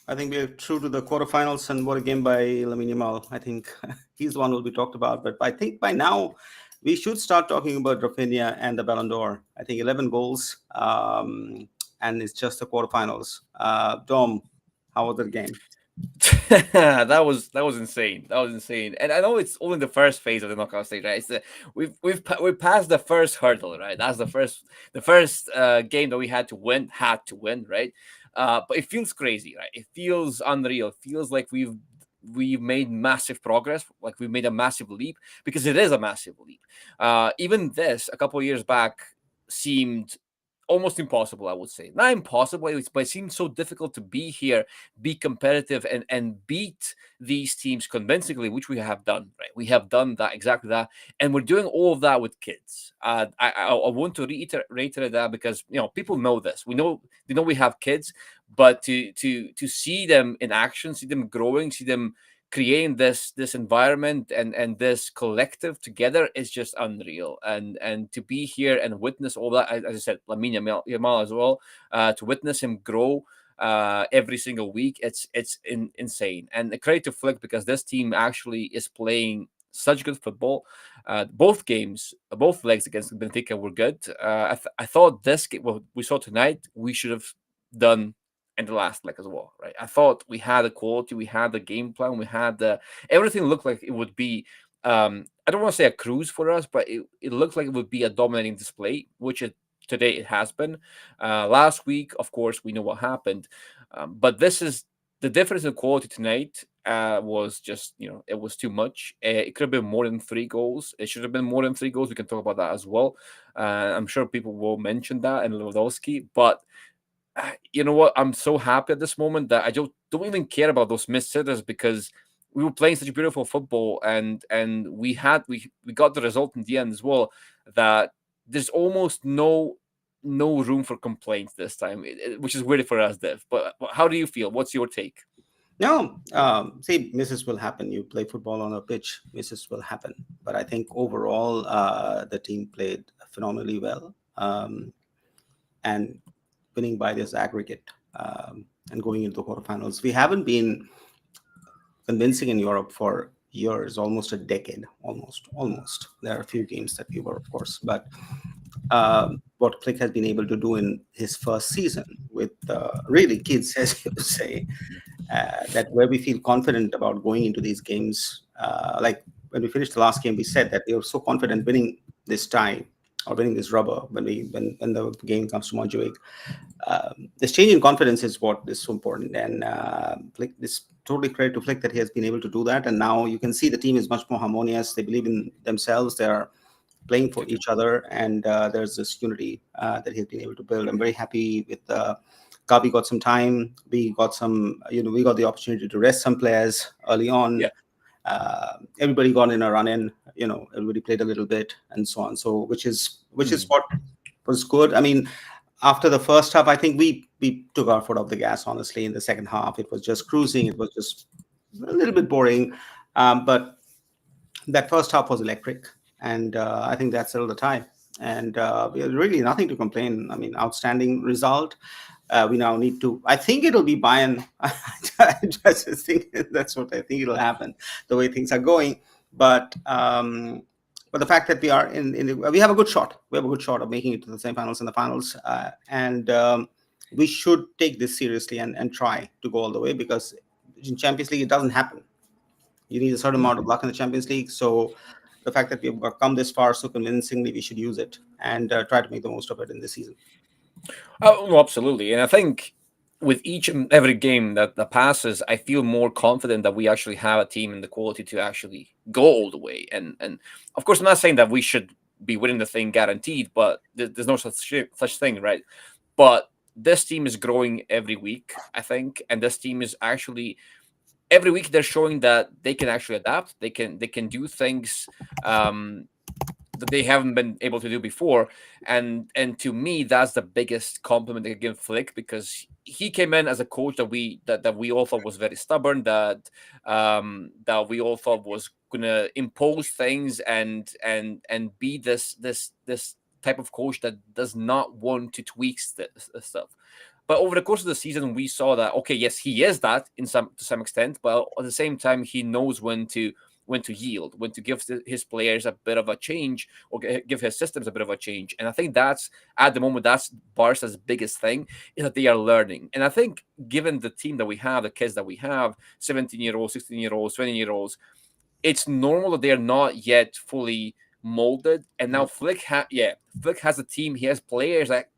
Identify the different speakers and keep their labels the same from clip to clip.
Speaker 1: I think we're true to the quarterfinals, and what a game by Lamine Yamal. I think he's the one who will be talked about. But I think by now we should start talking about Raphinha and the Ballon d'Or. I think 11 goals, and it's just the quarterfinals. Dom, how was the game?
Speaker 2: That was insane. That was insane. And I know it's only the first phase of the knockout stage, right? It's we've passed the first hurdle, right? That's the first game that we had to win, right? But it feels crazy, right? It feels unreal. It feels like we've made massive progress, like we've made a massive leap, because it is a massive leap. Even this a couple of years back seemed almost impossible, I would say. Not impossible, but it seems so difficult to be here, be competitive, and beat these teams convincingly, which we have done, right? We have done that, exactly that, and we're doing all of that with kids. I want to reiterate that, because people know this. They know we have kids, but to see them in action, see them growing, see them creating this environment and this collective together is just unreal. And to be here and witness all that, as I said, Lamine Yamal as well, to witness him grow every single week, it's insane. And a credit to Flick, because this team actually is playing such good football. Both games, both legs against Benfica were good. I thought this game, what we saw tonight, we should have done in the last leg as well, right? I thought we had the quality, we had the game plan, we had the everything looked like it would be. I don't want to say a cruise for us, but it looked like it would be a dominating display, which today it has been. Last week, of course, we know what happened, but this is the difference in quality tonight. Was just, it was too much. It could have been more than 3 goals. It should have been more than 3 goals. We can talk about that as well. I'm sure people will mention that in Lewandowski, but you know what? I'm so happy at this moment that I don't even care about those missed sitters, because we were playing such beautiful football, and we got the result in the end as well. That there's almost no room for complaints this time, which is weird for us, Dev. But how do you feel? What's your take?
Speaker 1: No, see, misses will happen. You play football on a pitch, misses will happen. But I think overall, the team played phenomenally well, and winning by this aggregate, and going into the quarterfinals. We haven't been convincing in Europe for years, almost a decade, almost. There are a few games that we were, of course, but what Click has been able to do in his first season with really kids, as you say, that where we feel confident about going into these games. Like when we finished the last game, we said that we were so confident winning this tie or winning this rubber when the game comes to Montjuic. This change in confidence is what is so important, and Flick, this totally credit to Flick that he has been able to do that. And now you can see the team is much more harmonious. They believe in themselves. They are playing for each other, and there's this unity that he's been able to build. I'm very happy with Gabi got some time. We got some, we got the opportunity to rest some players early on.
Speaker 2: Yeah.
Speaker 1: Everybody got in a run in, everybody played a little bit and so on. So which is what was good. I mean, after the first half, I think we took our foot off the gas, honestly. In the second half, it was just cruising. It was just a little bit boring. But that first half was electric, and I think that's still the tie. And we have really nothing to complain. I mean, outstanding result. We now need to. I think it'll be Bayern. I just think that's what I think it'll happen, the way things are going. But the fact that we are we have a good shot. We have a good shot of making it to the semifinals and the finals, and we should take this seriously and try to go all the way, because in Champions League it doesn't happen. You need a certain amount of luck in the Champions League. So the fact that we've come this far so convincingly, we should use it and try to make the most of it in this season.
Speaker 2: Oh, no, absolutely. And I think with each and every game that passes, I feel more confident that we actually have a team and the quality to actually go all the way. And of course, I'm not saying that we should be winning the thing guaranteed, but there's no such thing, right? But this team is growing every week, I think, and this team is actually every week they're showing that they can actually adapt. They can do things that they haven't been able to do before. And to me, that's the biggest compliment I give Flick, because he came in as a coach that we all thought was very stubborn, that we all thought was gonna impose things and be this type of coach that does not want to tweak stuff. But over the course of the season, we saw that okay, yes, he is that in some to some extent, but at the same time, he knows when to yield, when to give his players a bit of a change or give his systems a bit of a change. And I think that's at the moment that's Barca's biggest thing is that they are learning. And I think given the team that we have, the kids that we have, 17-year-olds, 16-year-olds, 20-year-olds, it's normal that they are not yet fully molded. And now
Speaker 1: Yeah.
Speaker 2: Flick has a team. He has players that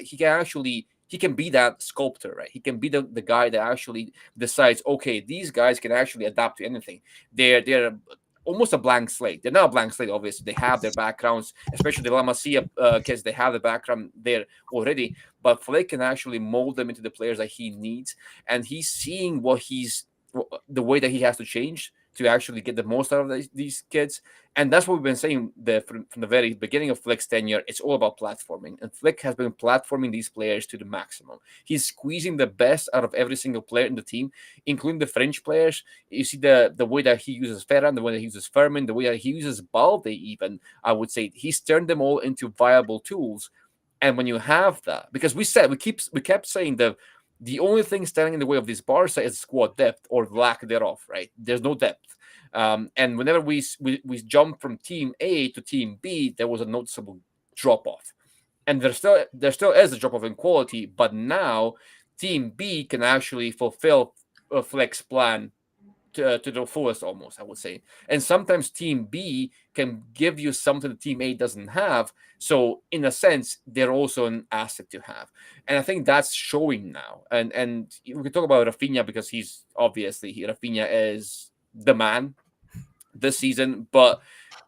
Speaker 2: he can actually he can be that sculptor, right? He can be the guy that actually decides, okay, these guys can actually adapt to anything. They're almost a blank slate. They're not a blank slate, obviously. They have their backgrounds, especially the La Masia kids. They have the background there already, but Flick can actually mold them into the players that he needs, and he's seeing the way that he has to change to actually get the most out of these kids. And that's what we've been saying from the very beginning of Flick's tenure. It's all about platforming. And Flick has been platforming these players to the maximum. He's squeezing the best out of every single player in the team, including the French players. You see the way that he uses Ferran, the way that he uses Fermin, the way that he uses Balde even, I would say. He's turned them all into viable tools. And when you have that, because we kept saying that the only thing standing in the way of this Barca is squad depth or lack thereof, right? There's no depth. And whenever we jump from team A to team B, there was a noticeable drop off. And there still is a drop off in quality, but now team B can actually fulfill a flex plan to the fullest almost, I would say. And sometimes team B can give you something that team A doesn't have. So in a sense, they're also an asset to have. And I think that's showing now. And we can talk about Raphinha because he's obviously Raphinha is the man this season, but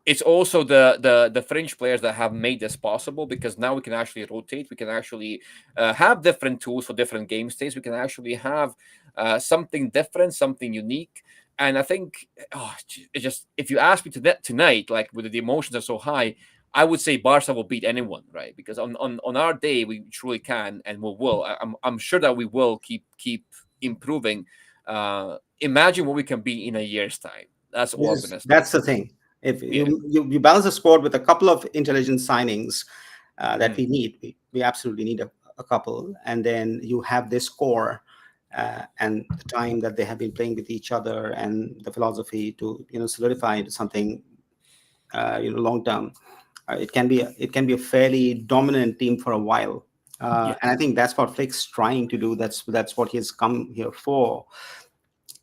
Speaker 2: it's also the French players that have made this possible because now we can actually rotate. We can actually have different tools for different game states. We can actually have something different, something unique. And I think it just if you ask me tonight, like whether the emotions are so high, I would say Barca will beat anyone, right? Because on our day we truly can and we will. I'm sure that we will keep improving. Imagine what we can be in a year's time. That's all I'm
Speaker 1: Yes,
Speaker 2: gonna say.
Speaker 1: that's the thing. If
Speaker 2: Yeah.
Speaker 1: you balance the squad with a couple of intelligent signings that
Speaker 2: Mhm.
Speaker 1: we need, we absolutely need a couple, and then you have this core and the time that they have been playing with each other and the philosophy to solidify into something long term. It can be a fairly dominant team for a while,
Speaker 2: Yeah.
Speaker 1: and I think that's what Flick's trying to do. That's what he's come here for,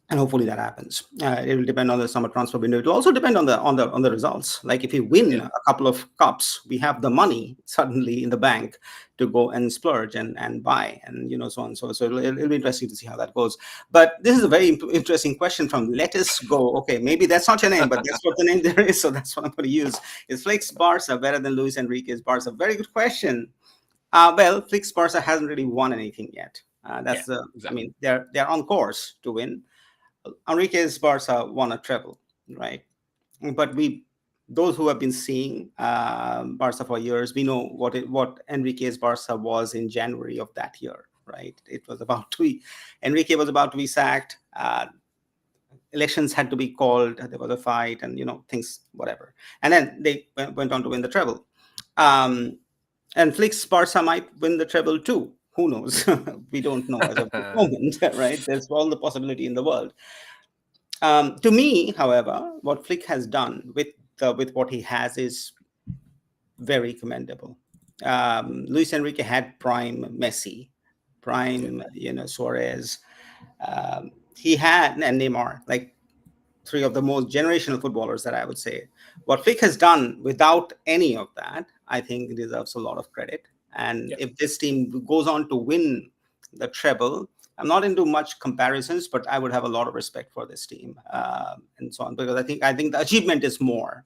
Speaker 1: and hopefully that happens. It will depend on the summer transfer window. It will also depend on the results. Like if we win
Speaker 2: Yeah.
Speaker 1: a couple of cups, we have the money suddenly in the bank to go and splurge and buy, and so on. So it'll be interesting to see how that goes. But this is a very interesting question from Let Us Go. Okay, maybe that's not your name, but that's what the name there is. So that's what I'm going to use. Is Flick's Barca better than Luis Enrique's Barca? Very good question. Well, Flick's Barca hasn't really won anything yet.
Speaker 2: Yeah.
Speaker 1: That's the. I
Speaker 2: Exactly.
Speaker 1: mean, they're on course to win. Enrique's Barca won a treble, right? But those who have been seeing Barca for years, we know what Enrique's Barca was in January of that year, right? It was about to be, Enrique was about to be sacked. Elections had to be called. There was a fight, and things, whatever. And then they went on to win the treble. Um, and Flick's Barca might win the treble too. Who knows? We don't know as of this moment, right? There's all the possibility in the world. To me, however, what Flick has done with what he has is very commendable. Luis Enrique had prime Messi,
Speaker 2: Yeah.
Speaker 1: prime Suarez. He had and Neymar, like three of the most generational footballers that I would say. What Flick has done without any of that, I think deserves a lot of credit. And
Speaker 2: Yeah.
Speaker 1: if this team goes on to win the treble, I'm not into much comparisons, but I would have a lot of respect for this team and so on, because I think the achievement is more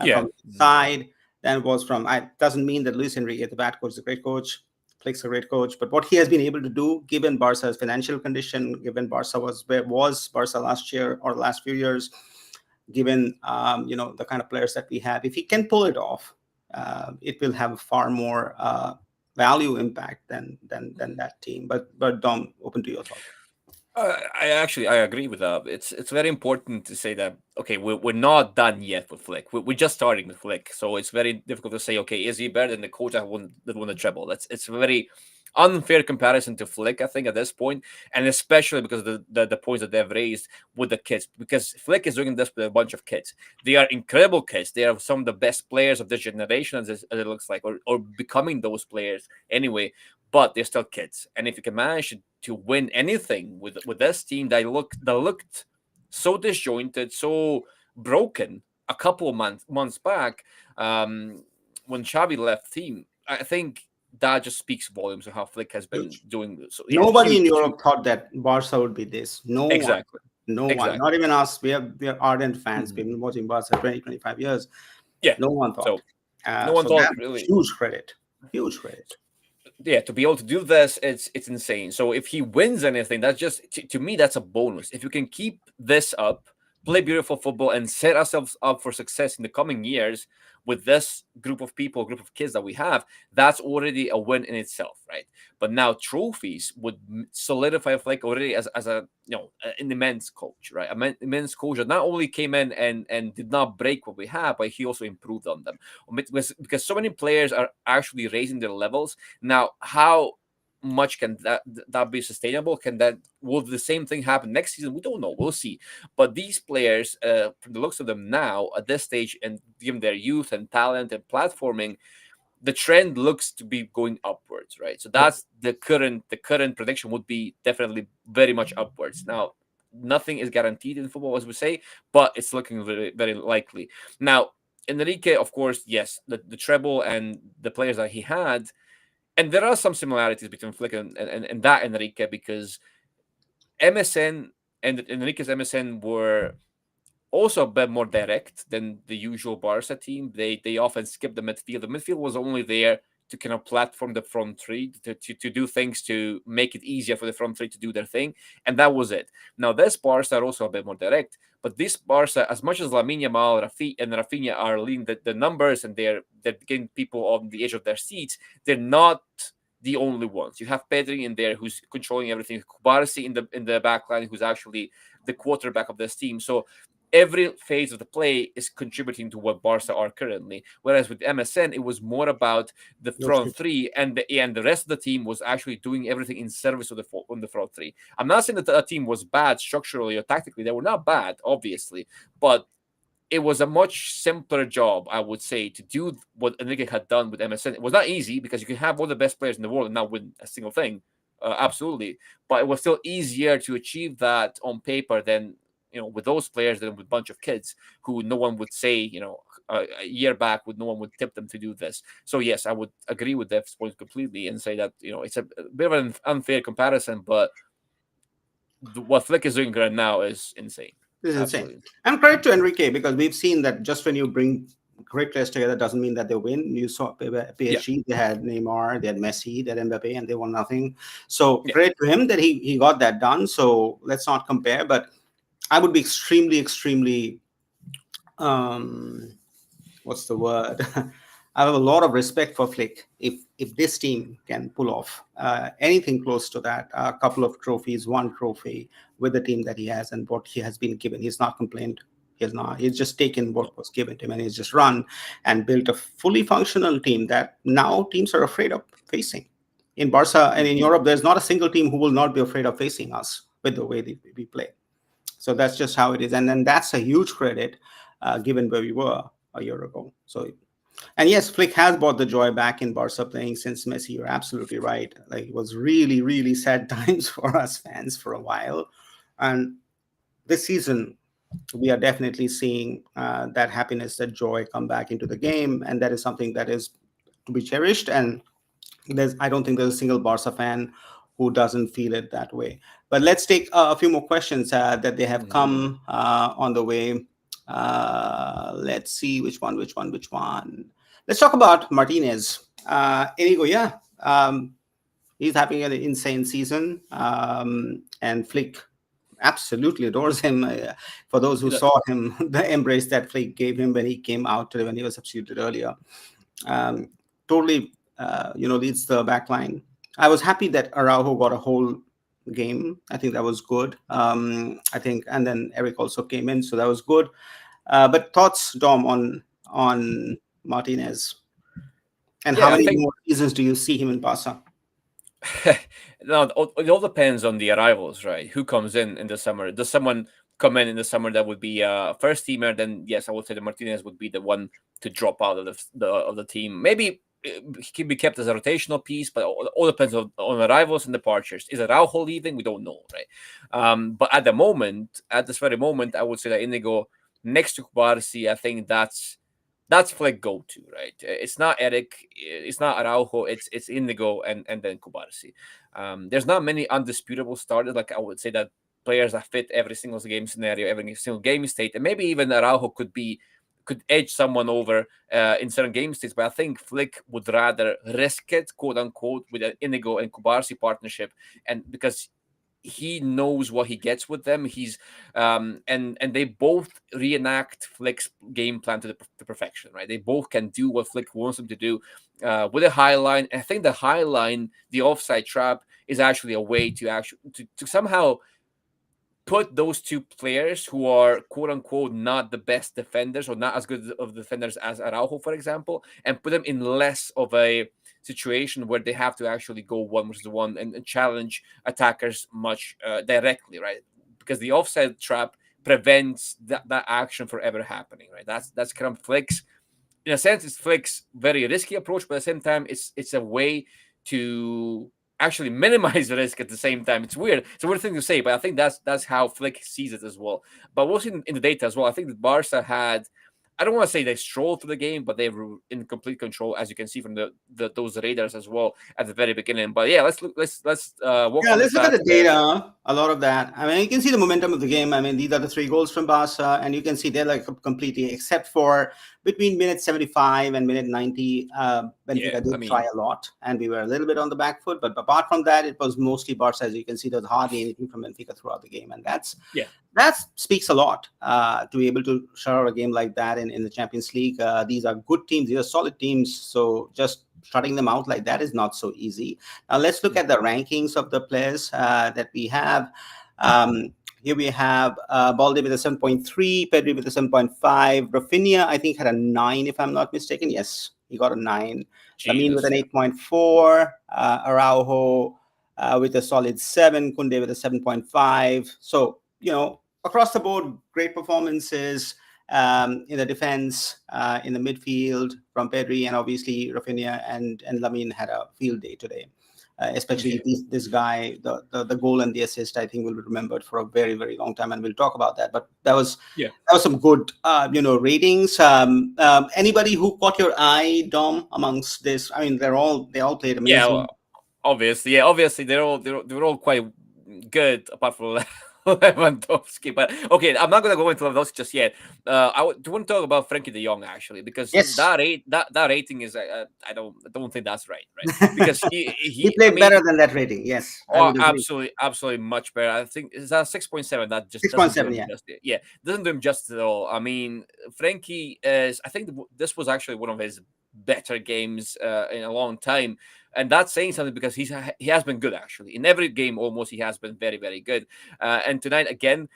Speaker 2: Yeah.
Speaker 1: from the side than it was from. I doesn't mean that Luis Enrique, the bad coach, is a great coach. Flick's a great coach, but what he has been able to do, given Barca's financial condition, given Barca was where was Barca last year or the last few years, given the kind of players that we have, if he can pull it off, it will have far more value impact than that team. But Dom, open to your thought.
Speaker 2: I agree with that. It's very important to say that okay, we're not done yet with Flick. We're just starting with Flick, so it's very difficult to say okay, is he better than the coach that won the treble? It's very unfair comparison to Flick, I think, at this point, and especially because of the points that they've raised with the kids. Because Flick is doing this with a bunch of kids. They are incredible kids. They are some of the best players of this generation, as it looks like, or becoming those players anyway. But they're still kids, and if you can manage to win anything with this team that looked so disjointed, so broken a couple of months back, when Xavi left team, I think that just speaks volumes of how Flick has been
Speaker 1: Huge.
Speaker 2: doing. So yeah,
Speaker 1: Nobody
Speaker 2: huge,
Speaker 1: in
Speaker 2: huge.
Speaker 1: Europe thought that Barca would be this. No one.
Speaker 2: Exactly,
Speaker 1: No one. Not
Speaker 2: exactly.
Speaker 1: even us. We are ardent fans.
Speaker 2: Mhm.
Speaker 1: We've been watching Barca 20, 25 years.
Speaker 2: Yeah.
Speaker 1: No one thought.
Speaker 2: So no one
Speaker 1: So
Speaker 2: thought
Speaker 1: that
Speaker 2: really.
Speaker 1: huge credit. Huge credit.
Speaker 2: Yeah, to be able to do this, it's insane. So if he wins anything, that's just to me that's a bonus. If you can keep this up, play beautiful football, and set ourselves up for success in the coming years with this group of people, group of kids that we have, that's already a win in itself, right? But now trophies would solidify Flick already as a an immense coach, right? Immense coach that not only came in and did not break what we have, but he also improved on them. Because so many players are actually raising their levels now. How much can that be sustainable? Can that will the same thing happen next season? We don't know. We'll see. But these players, from the looks of them now at this stage, and given their youth and talent and platforming, the trend looks to be going upwards, right? So
Speaker 1: Yeah.
Speaker 2: that's the current prediction would be definitely very much upwards. Now, nothing is guaranteed in football, as we say, but it's looking very very likely. Now, Enrique, of course, yes, the treble and the players that he had, and there are some similarities between Flick and that Enrique, because MSN and Enrique's MSN were also a bit more direct than the usual Barca team. They often skip the midfield. The midfield was only there to kind of platform the front three, to do things to make it easier for the front three to do their thing, and that was it. Now this Barca are also a bit more direct, but this Barca, as much as Lamine Yamal, and Raphinha are leading the numbers, and they're getting people on the edge of their seats, they're not the only ones. You have Pedri in there who's controlling everything. Kubarsi in the back line, who's actually the quarterback of this team. So every phase of the play is contributing to what Barca are currently. Whereas with MSN, it was more about the
Speaker 1: Those
Speaker 2: front
Speaker 1: two.
Speaker 2: three, and the rest of the team was actually doing everything in service of on the front three. I'm not saying that the team was bad structurally or tactically; they were not bad, obviously, but it was a much simpler job, I would say, to do what Enrique had done with MSN. It was not easy because you can have all the best players in the world and not win a single thing, absolutely. But it was still easier to achieve that on paper than with those players than with a bunch of kids who no one would say a year back would no one would tip them to do this. So yes, I would agree with Dev's point completely and say that it's a bit of an unfair comparison, but what Flick is doing right now is insane,
Speaker 1: This is insane.
Speaker 2: absolutely insane.
Speaker 1: And credit to Enrique, because we've seen that just when you bring great players together doesn't mean that they win. You saw
Speaker 2: Yeah,
Speaker 1: PSG, they had Neymar, they had Messi, they had Mbappe, and they won nothing. So
Speaker 2: yeah.
Speaker 1: credit to him that he got that done. So let's not compare. But I would be extremely, extremely um, what's the word? I have a lot of respect for Flick. If this team can pull off anything close to that, a couple of trophies, one trophy with the team that he has and what he has been given, he's not complained. He's not. He's just taken
Speaker 2: No.
Speaker 1: what was given to him and he's just run and built a fully functional team that now teams are afraid of facing. In Barca and in
Speaker 2: Mhm.
Speaker 1: Europe, there's not a single team who will not be afraid of facing us with the way that we play. So that's just how it is, and then that's a huge credit given where we were a year ago. So, and yes, Flick has brought the joy back in Barca playing since Messi. You're absolutely right. Like it was really, really sad times for us fans for a while, and this season we are definitely seeing that happiness, that joy come back into the game, and that is something that is to be cherished. And I don't think there's a single Barca fan who doesn't feel it that way. But let's take a few more questions that they have
Speaker 2: Mhm.
Speaker 1: come on the way. Let's see which one. Let's talk about Martinez. Inigo, yeah, he's having an insane season, and Flick absolutely adores him. For those who
Speaker 2: He
Speaker 1: saw him, the embrace that Flick gave him when he came out today, when he was substituted earlier, um, totally, leads the back line. I was happy that Araujo got a whole game. I think that was good. I think, and then Eric also came in, so that was good. But thoughts, Dom, on Martinez, and how
Speaker 2: Yeah, I
Speaker 1: many
Speaker 2: think
Speaker 1: more seasons do you see him in Barca?
Speaker 2: No, it all depends on the arrivals, right? Who comes in the summer? Does someone come in the summer that would be a first teamer? Then yes, I would say the Martinez would be the one to drop out of the team. Maybe he can be kept as a rotational piece, but all depends on arrivals and departures. Is Araujo leaving? We don't know, right? But at the moment, at this very moment, I would say that Indigo next to Kubarsi, I think that's Flick go to, right? It's not Eric, it's not Araujo, it's Indigo and then Kubarsi. There's not many undisputable starters. Like I would say that players that fit every single game scenario, every single game state, and maybe even Araujo could edge someone over in certain game states. But I think Flick would rather risk it, quote unquote, with an Indigo and Kubarsi partnership, and because he knows what he gets with them. He's and they both reenact Flick's game plan to perfection, right? They both can do what Flick wants them to do with a high line. And I think the high line, the offside trap, is actually a way to actually to somehow put those two players who are quote unquote not the best defenders or not as good of defenders as Araujo, for example, and put them in less of a situation where they have to actually go one versus one and challenge attackers much directly, right? Because the offside trap prevents that action from ever happening, right? That's kind of Flick's, in a sense, it's Flick's very risky approach, but at the same time, it's a way to actually minimize the risk at the same time. It's weird. It's a weird thing to say, but I think that's how Flick sees it as well. But what's in the data as well, I think that Barca had, I don't want to say they strolled through the game, but they were in complete control, as you can see from those radars as well at the very beginning. But yeah, let's walk
Speaker 1: Yeah,
Speaker 2: on the
Speaker 1: let's look at
Speaker 2: stats
Speaker 1: the
Speaker 2: there.
Speaker 1: data. A lot of that. I mean, you can see the momentum of the game. I mean, these are the three goals from Barca, and you can see they're like completely, except for between minute 75 and minute 90.
Speaker 2: Yeah,
Speaker 1: Benfica
Speaker 2: I
Speaker 1: did try
Speaker 2: mean,
Speaker 1: a lot, and we were a little bit on the back foot. But apart from that, it was mostly Barca. As you can see, there's hardly anything from Benfica throughout the game, and
Speaker 2: yeah.
Speaker 1: that speaks a lot to be able to shut out a game like that in the Champions League. These are good teams. These are solid teams. So just shutting them out like that is not so easy. Now let's look at the rankings of the players that we have. Here we have Balde with a 7.3, Pedri with a 7.5. Rafinha, I think, had a 9, if I'm not mistaken. Yes, he got a 9. Lamine with
Speaker 2: Jesus,
Speaker 1: an
Speaker 2: yeah.
Speaker 1: 8.4. Araujo with a solid 7. Kunde with a 7.5. So, across the board, great performances in the defense, in the midfield from Pedri, and obviously Raphinha and Lamine had a field day today. Especially
Speaker 2: Yeah.
Speaker 1: this guy, the goal and the assist, I think will be remembered for a very, very long time, and we'll talk about that. But
Speaker 2: Yeah.
Speaker 1: that was some good ratings. Anybody who caught your eye, Dom, amongst this? I mean, they all played
Speaker 2: Yeah, well,
Speaker 1: amazing.
Speaker 2: obviously they're all quite good apart from Lewandowski. But okay, I'm not gonna go into Lewandowski just yet. Do want to talk about Frankie De Jong actually because
Speaker 1: Yes,
Speaker 2: that rating is I don't think that's right because
Speaker 1: he
Speaker 2: I
Speaker 1: played
Speaker 2: mean,
Speaker 1: better than that rating. Yes, I
Speaker 2: oh,
Speaker 1: would agree.
Speaker 2: absolutely much better. I think is that 6.7. That just
Speaker 1: Six point
Speaker 2: doesn't do
Speaker 1: seven,
Speaker 2: him
Speaker 1: yeah.
Speaker 2: justice. Yeah, doesn't do him justice at all. I mean, Frankie is. I think this was actually one of his better games in a long time, and that's saying something because he has been good actually in every game. Almost he has been very very good. And tonight again.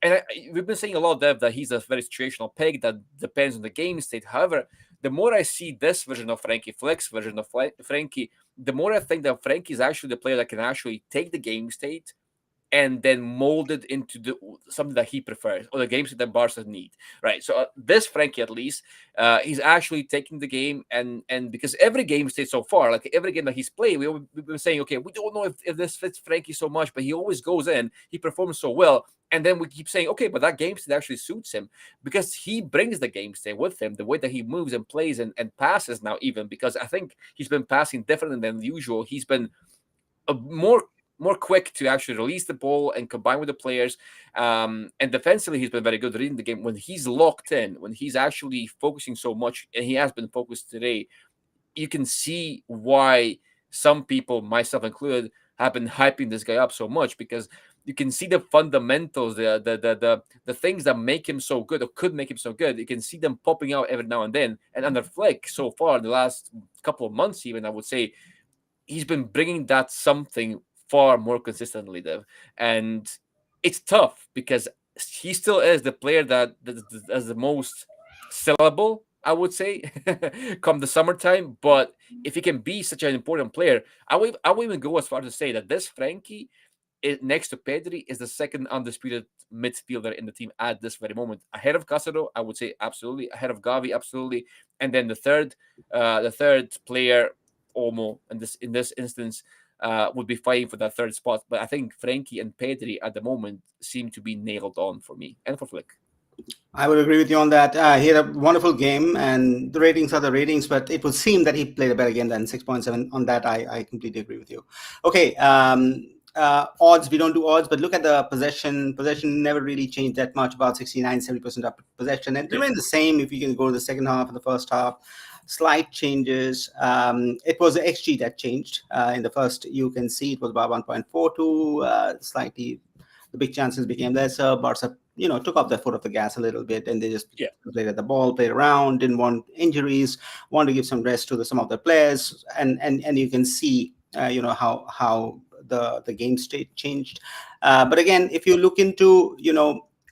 Speaker 2: And we've been saying a lot, Dev, that he's a very situational peg that depends on the game state. However, the more I see this version of Frankie, Flex version of Frankie, the more I think that Frankie is actually the player that can actually take the game state and then mold it into something that he prefers or the games that Barca need, right? So this Frankie, at least, he's actually taking the game and because every game state so far, like every game that he's played, we've been saying, okay, we don't know if this fits Frankie so much, but he always goes in, he performs so well. And then we keep saying, okay, but that game state actually suits him because he brings the game state with him, the way that he moves and plays and passes now, even because I think he's been passing differently than usual. He's been more quick to actually release the ball and combine with the players. And defensively, he's been very good reading the game. When he's locked in, when he's actually focusing so much, and he has been focused today, you can see why some people, myself included, have been hyping this guy up so much because you can see the fundamentals, the things that make him so good or could make him so good. You can see them popping out every now and then. And under Flick, so far in the last couple of months, even I would say he's been bringing that something far more consistently, Dev. And it's tough because he still is the player that is the most sellable I would say, come the summertime. But if he can be such an important player, I will even go as far to say that this Frankie, next to Pedri, is the second undisputed midfielder in the team at this very moment. Ahead of Casado, I would say absolutely. Ahead of Gavi, absolutely. And then the third player, Olmo, in this instance, would be fighting for that third spot. But I think Frankie and Pedri at the moment seem to be nailed on for me and for Flick.
Speaker 1: I would agree with you on that. He had a wonderful game, and the ratings are the ratings, but it would seem that he played a better game than 6.7. On that, I completely agree with you. Okay, odds, we don't do odds, but look at the possession. Possession never really changed that much, about 69, 70% up possession, and it
Speaker 2: Yep.
Speaker 1: remained the same if you can go to the second half and the first half. Slight changes. It was the XG that changed. In the first, you can see it was about 1.42, slightly the big chances became lesser. Barca, took off their foot off the gas a little bit, and they just
Speaker 2: Yeah.
Speaker 1: played at the ball, played around, didn't want injuries, wanted to give some rest to some of the players, and you can see, how the game state changed. But again, if you look into,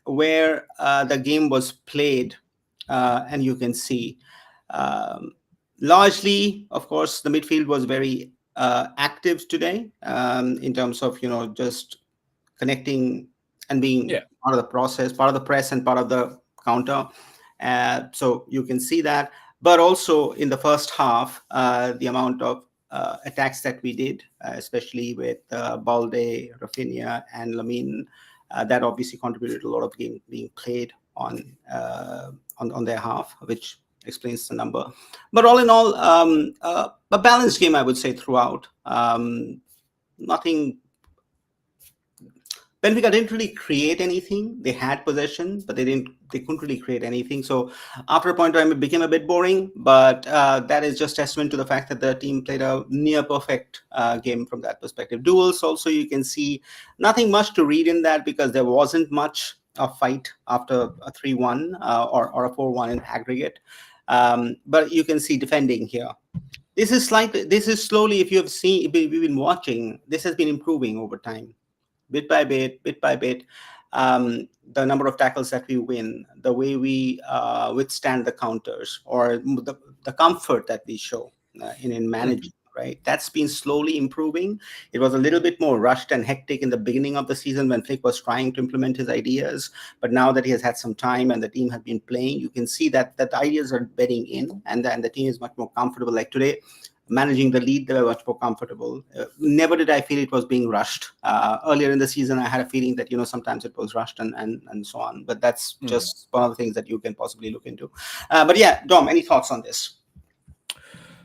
Speaker 1: where the game was played, and you can see, um, largely, of course, the midfield was very active today, in terms of, just connecting and being
Speaker 2: Yeah.
Speaker 1: part of the process, part of the press, and part of the counter. So you can see that. But also in the first half, the amount of attacks that we did, especially with Balde, Raphinha, and Lamine, that obviously contributed to a lot of game being played on their half, which explains the number. But all in all, a balanced game, I would say, throughout. Nothing Benfica didn't really create anything. They had possession, but they couldn't really create anything. So after a point in time, it became a bit boring. But that is just testament to the fact that the team played a near perfect game from that perspective. Duels also, you can see nothing much to read in that, because there wasn't much of fight after a 3-1, or a 4-1 in aggregate. But you can see defending here. This is slowly, if you have seen, if you've been watching, this has been improving over time, bit by bit. The number of tackles that we win, the way we withstand the counters, or the comfort that we show in
Speaker 2: Mhm.
Speaker 1: managing, right? That's been slowly improving. It was a little bit more rushed and hectic in the beginning of the season when Flick was trying to implement his ideas. But now that he has had some time and the team has been playing, you can see that the ideas are bedding in, and the team is much more comfortable. Like today, managing the lead, they were much more comfortable. Never did I feel it was being rushed. Earlier in the season, I had a feeling that, sometimes it was rushed, and so on. But that's
Speaker 2: Mhm.
Speaker 1: just one of the things that you can possibly look into. But yeah, Dom, any thoughts on this?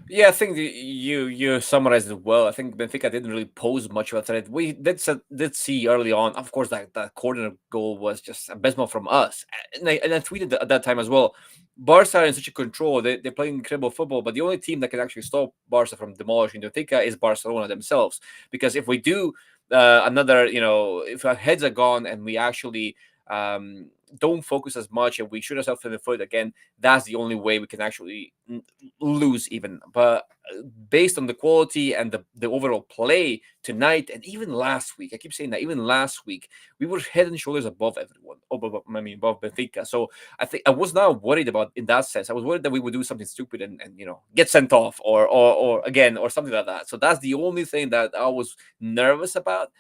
Speaker 2: Yeah, I think you summarized it well. I think Benfica didn't really pose much of a threat. We did see early on, of course, that corner goal was just abysmal from us, and I tweeted at that time as well. Barca are in such a control. They're playing incredible football, but the only team that can actually stop Barca from demolishing Benfica is Barcelona themselves. Because if we do another, if our heads are gone and we actually don't focus as much and we shoot ourselves in the foot again, that's the only way we can actually lose even. But based on the quality and the overall play tonight and even last week, I keep saying that even last week we were head and shoulders above everyone, above Benfica. So I think I was not worried about in that sense. I was worried that we would do something stupid and get sent off or again or something like that. So that's the only thing that I was nervous about.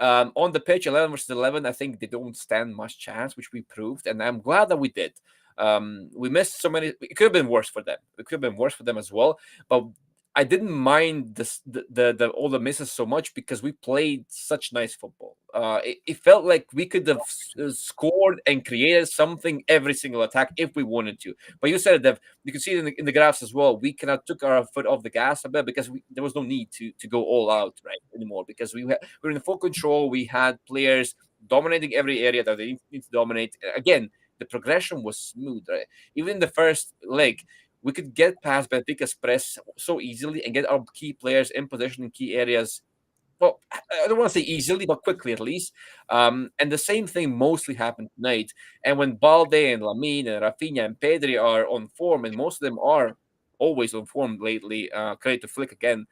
Speaker 2: On the pitch, 11 versus 11, I think they don't stand much chance, which we proved, and I'm glad that we did. We missed so many. It could have been worse for them. It could have been worse for them as well. But I didn't mind the all the misses so much because we played such nice football. It felt like we could have scored and created something every single attack if we wanted to. But you said it, Dev. You can see it in the graphs as well. We kind of took our foot off the gas a bit because there was no need to go all out right anymore because we were in full control. We had players dominating every area that they need to dominate. Again, the progression was smooth. Right? Even in the first leg, we could get past Benfica's press so easily and get our key players in position in key areas. Well, I don't want to say easily, but quickly at least. And the same thing mostly happened tonight. And when Balde and Lamine and Raphinha and Pedri are on form, and most of them are always on form lately, credit to Flick again,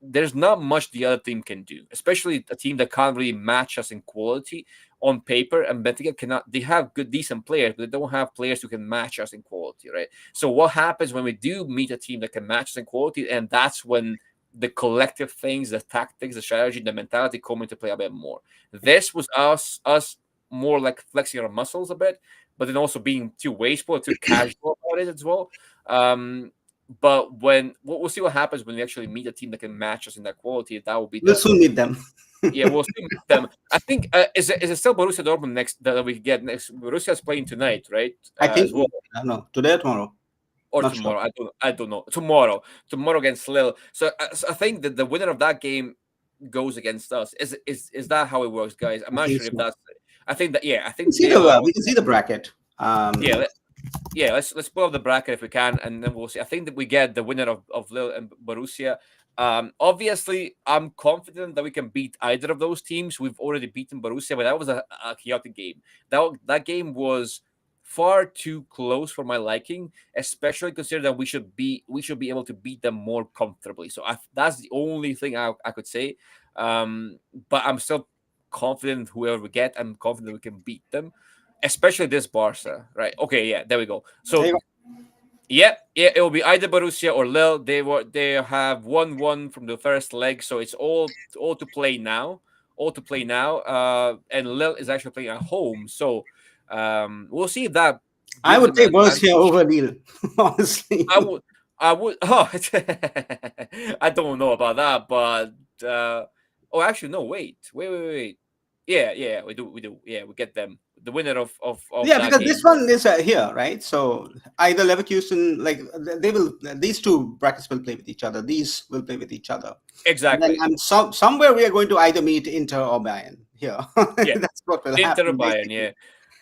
Speaker 2: there's not much the other team can do, especially a team that can't really match us in quality on paper. And Benfica cannot. They have good, decent players, but they don't have players who can match us in quality, right? So what happens when we do meet a team that can match us in quality, and that's when the collective things, the tactics, the strategy, the mentality come into play a bit more. This was us more like flexing our muscles a bit, but then also being too wasteful, too casual about it as well. Um, but when we'll see what happens when we actually meet a team that can match us in that quality. That will be
Speaker 1: We'll soon meet them.
Speaker 2: yeah, we'll still meet them. I think is it still Borussia Dortmund next that we get next? Borussia is playing tonight, right?
Speaker 1: I think
Speaker 2: As well,
Speaker 1: I don't know, today or tomorrow.
Speaker 2: or
Speaker 1: Not sure.
Speaker 2: tomorrow. I don't know. Tomorrow against Lille. So I think that the winner of that game goes against us. Is that how it works, guys? I'm
Speaker 1: I
Speaker 2: not
Speaker 1: think
Speaker 2: sure if
Speaker 1: so.
Speaker 2: that's. I think that yeah. I
Speaker 1: We can
Speaker 2: think
Speaker 1: see
Speaker 2: they are.
Speaker 1: we can see the bracket.
Speaker 2: Yeah, yeah, let's pull up the bracket if we can, and then we'll see. I think that we get the winner of Lille and Borussia. Obviously, I'm confident that we can beat either of those teams. We've already beaten Borussia, but that was a chaotic game. That game was far too close for my liking, especially considering that we should be able to beat them more comfortably. So that's the only thing I could say. But I'm still confident whoever we get. I'm confident we can beat them, especially this Barca, right? Okay, yeah, there we go.
Speaker 1: there
Speaker 2: So
Speaker 1: you go.
Speaker 2: yeah, it will be either Borussia or Lille. They have 1-1 from the first leg, so it's all to play now. All to play now. And Lille is actually playing at home, so we'll see if that
Speaker 1: I
Speaker 2: gives
Speaker 1: would
Speaker 2: them an
Speaker 1: take Borussia
Speaker 2: advantage.
Speaker 1: over Lille, honestly.
Speaker 2: I would, I would. Oh, I don't know about that, but oh, actually, no. Wait. Yeah, we do. Yeah, we get them the winner of
Speaker 1: Yeah,
Speaker 2: that
Speaker 1: because
Speaker 2: game.
Speaker 1: this one is here, right? So either Leverkusen, like they will, these two brackets will play with each other. These will play with each other. And then
Speaker 2: Exactly.
Speaker 1: somewhere we are going to either meet Inter or Bayern here.
Speaker 2: Yeah,
Speaker 1: That's what will
Speaker 2: Inter or
Speaker 1: happen,
Speaker 2: Bayern.
Speaker 1: basically.
Speaker 2: Yeah,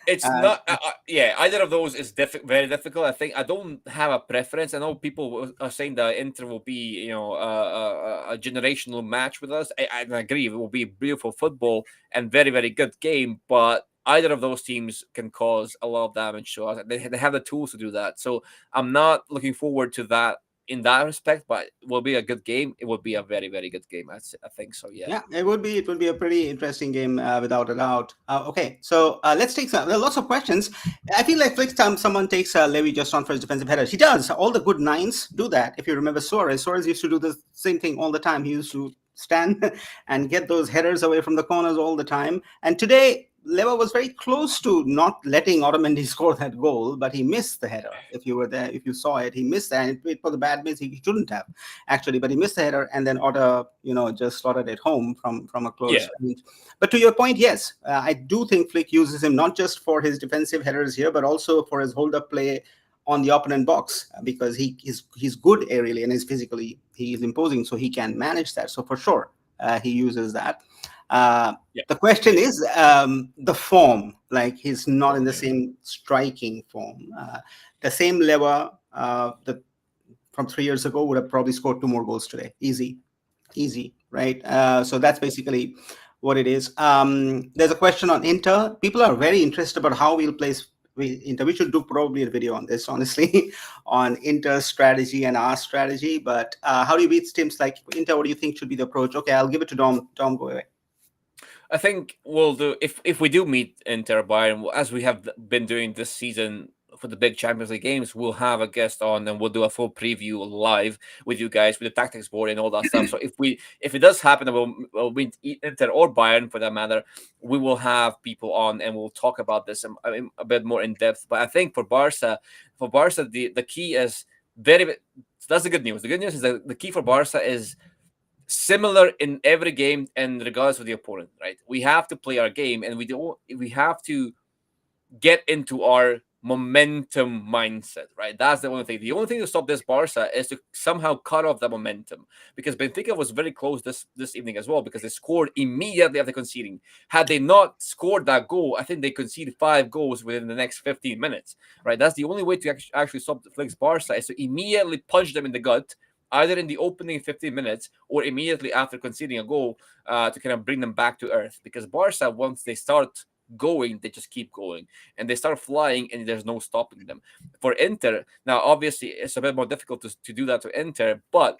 Speaker 2: it's
Speaker 1: Uh,
Speaker 2: not. Yeah, either of those is very difficult. I think I don't have a preference. I know people are saying that Inter will be, a generational match with us. I agree. It will be beautiful football and very, very good game. But either of those teams can cause a lot of damage to us. They have the tools to do that. So I'm not looking forward to that in that respect. But it will be a good game. It will be a very, very good game. I think so. Yeah.
Speaker 1: Yeah, it would be. It would be a pretty interesting game, without a doubt. Okay, so let's take some. There are lots of questions. I feel like next time someone takes Levy just on for his defensive headers, he does. All the good nines do that. If you remember Suarez, Suarez used to do the same thing all the time. He used to stand and get those headers away from the corners all the time. And today, Lever was very close to not letting Otamendi score that goal, but he missed the header. If you were there, if you saw it, he missed that. And it was a bad miss. He shouldn't have actually, but he missed the header, and then Otter, just slotted it home from a close
Speaker 2: Yeah.
Speaker 1: range. But to your point, yes, I do think Flick uses him not just for his defensive headers here, but also for his hold-up play on the opponent box, because he's good aerially and is physically he is imposing, so he can manage that. So for sure, he uses that. Uh,
Speaker 2: Yeah.
Speaker 1: the question is the form. Like he's not in the
Speaker 2: Okay.
Speaker 1: same striking form. The same level that from 3 years ago would have probably scored two more goals today. Easy, right? So that's basically what it is. There's a question on Inter. People are very interested about how we'll place Inter. We should do probably a video on this, honestly, on Inter's strategy and our strategy. But how do you beat teams like Inter? What do you think should be the approach? Okay, I'll give it to Dom. Dom, go away.
Speaker 2: I think we'll do if we do meet Inter Bayern as we have been doing this season for the big Champions League games. We'll have a guest on and we'll do a full preview live with you guys with the tactics board and all that stuff. So if it does happen, and we'll meet Inter or Bayern for that matter, we will have people on and we'll talk about this a bit more in depth. But I think for Barca, the key is very. That's the good news. The good news is that the key for Barca is similar in every game and regardless of the opponent, right? We have to play our game and we have to get into our momentum mindset, right? That's the only thing. The only thing to stop this Barca is to somehow cut off the momentum, because Benfica was very close this evening as well, because they scored immediately after conceding. Had they not scored that goal, I think they conceded 5 goals within the next 15 minutes, right? That's the only way to actually stop the Flick's Barca, is to immediately punch them in the gut, either in the opening 15 minutes or immediately after conceding a goal, to kind of bring them back to earth. Because Barca, once they start going, they just keep going and they start flying and there's no stopping them. For Inter, now obviously it's a bit more difficult to do that to Inter, but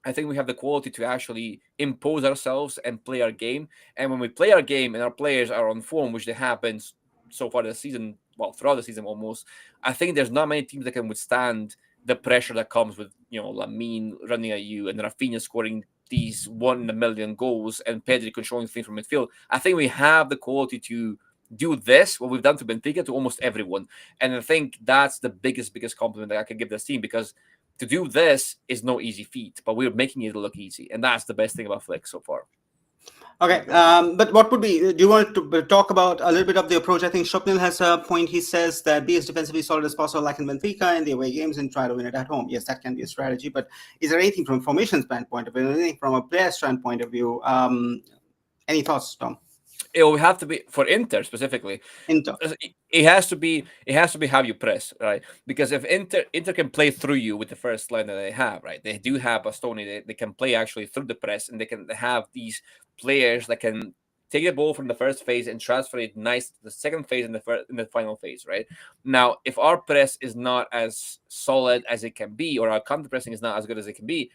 Speaker 2: I think we have the quality to actually impose ourselves and play our game. And when we play our game and our players are on form, which they have been so far this season, well, throughout the season almost, I think there's not many teams that can withstand the pressure that comes with, Lamine running at you and Raphinha scoring these 1 in a million goals and Pedri controlling things from midfield. I think we have the quality to do this, what we've done to Benfica, to almost everyone. And I think that's the biggest compliment that I can give this team, because to do this is no easy feat, but we're making it look easy, and that's the best thing about Flick so far.
Speaker 1: Okay, but what would be? Do you want to talk about a little bit of the approach? I think Shopnil has a point. He says that be as defensively solid as possible, like in Benfica in the away games, and try to win it at home. Yes, that can be a strategy. But is there anything from a formation standpoint of view, anything from a player standpoint of view? Any thoughts, Tom?
Speaker 2: It will have to be for Inter specifically.
Speaker 1: Inter.
Speaker 2: It has to be how you press, right? Because if Inter can play through you with the first line that they have, right? They do have Bastoni. They can play actually through the press, and they have these players that can take the ball from the first phase and transfer it nice to the second phase and the final phase, right? Now, if our press is not as solid as it can be, or our counter pressing is not as good as it can be,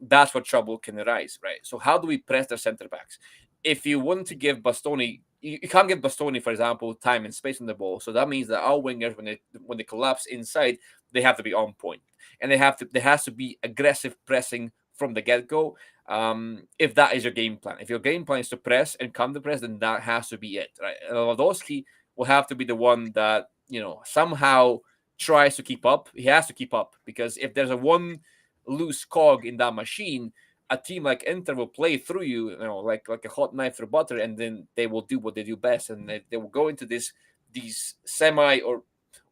Speaker 2: that's where trouble can arise, right? So how do we press their center backs? If you want to give Bastoni, you can't give Bastoni, for example, time and space on the ball. So that means that our wingers, when they collapse inside, they have to be on point, and there has to be aggressive pressing from the get go. If that is your game plan, if your game plan is to press and counter press, then that has to be it, right? And Lewandowski will have to be the one that somehow tries to keep up. He has to keep up, because if there's a one loose cog in that machine, a team like Inter will play through you, like a hot knife through butter, and then they will do what they do best, and they will go into these semi, or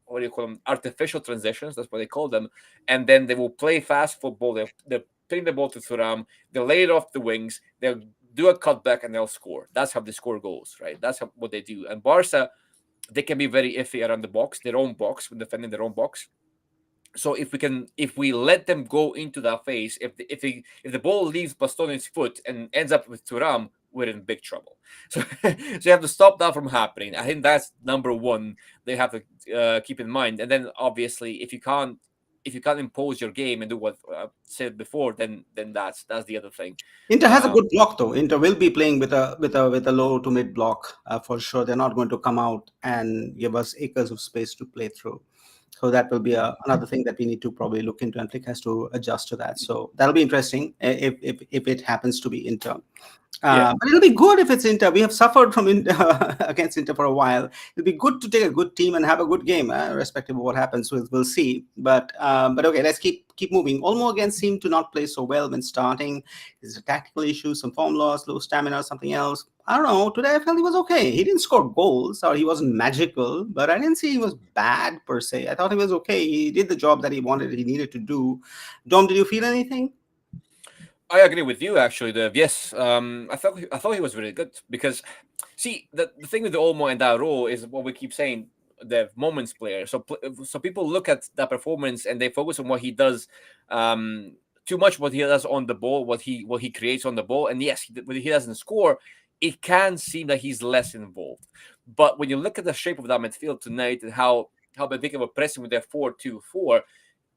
Speaker 2: what do you call them, artificial transitions. That's what they call them, and then they will play fast football. They're putting the ball to Thuram. They'll lay it off the wings. They'll do a cutback and they'll score. That's how they score goals, right? That's what they do. And Barca, they can be very iffy around the box, their own box, when defending their own box. So if we let them go into that phase, if the ball leaves Bastoni's foot and ends up with Thuram, we're in big trouble. So you have to stop that from happening. I think that's number one they have to keep in mind. And then obviously, if you can't impose your game and do what I said before, then that's the other thing.
Speaker 1: Inter has a good block, though. Inter will be playing with a low to mid block for sure. They're not going to come out and give us acres of space to play through. So that will be another thing that we need to probably look into, and Flick has to adjust to that. So that'll be interesting if it happens to be Inter. But it'll be good if it's Inter. We have suffered from Inter against Inter for a while. It'll be good to take a good team and have a good game, irrespective of what happens. We'll see. But okay, let's keep moving. Olmo again seemed to not play so well when starting. Is it a tactical issue, some form loss, low stamina, something else? I don't know. Today I felt he was okay. He didn't score goals, or he wasn't magical, but I didn't see he was bad per se. I thought he was okay. He did the job that he needed to do. Dom, did you feel anything?
Speaker 2: I agree with you, actually. Yes, I thought he was really good, because, see, the thing with the Olmo and that role is what we keep saying, the moments player. So people look at that performance and they focus on what he does, too much what he does on the ball, what he creates on the ball. And yes, when he doesn't score, it can seem that he's less involved. But when you look at the shape of that midfield tonight and how Benfica were pressing with their 4-2-4,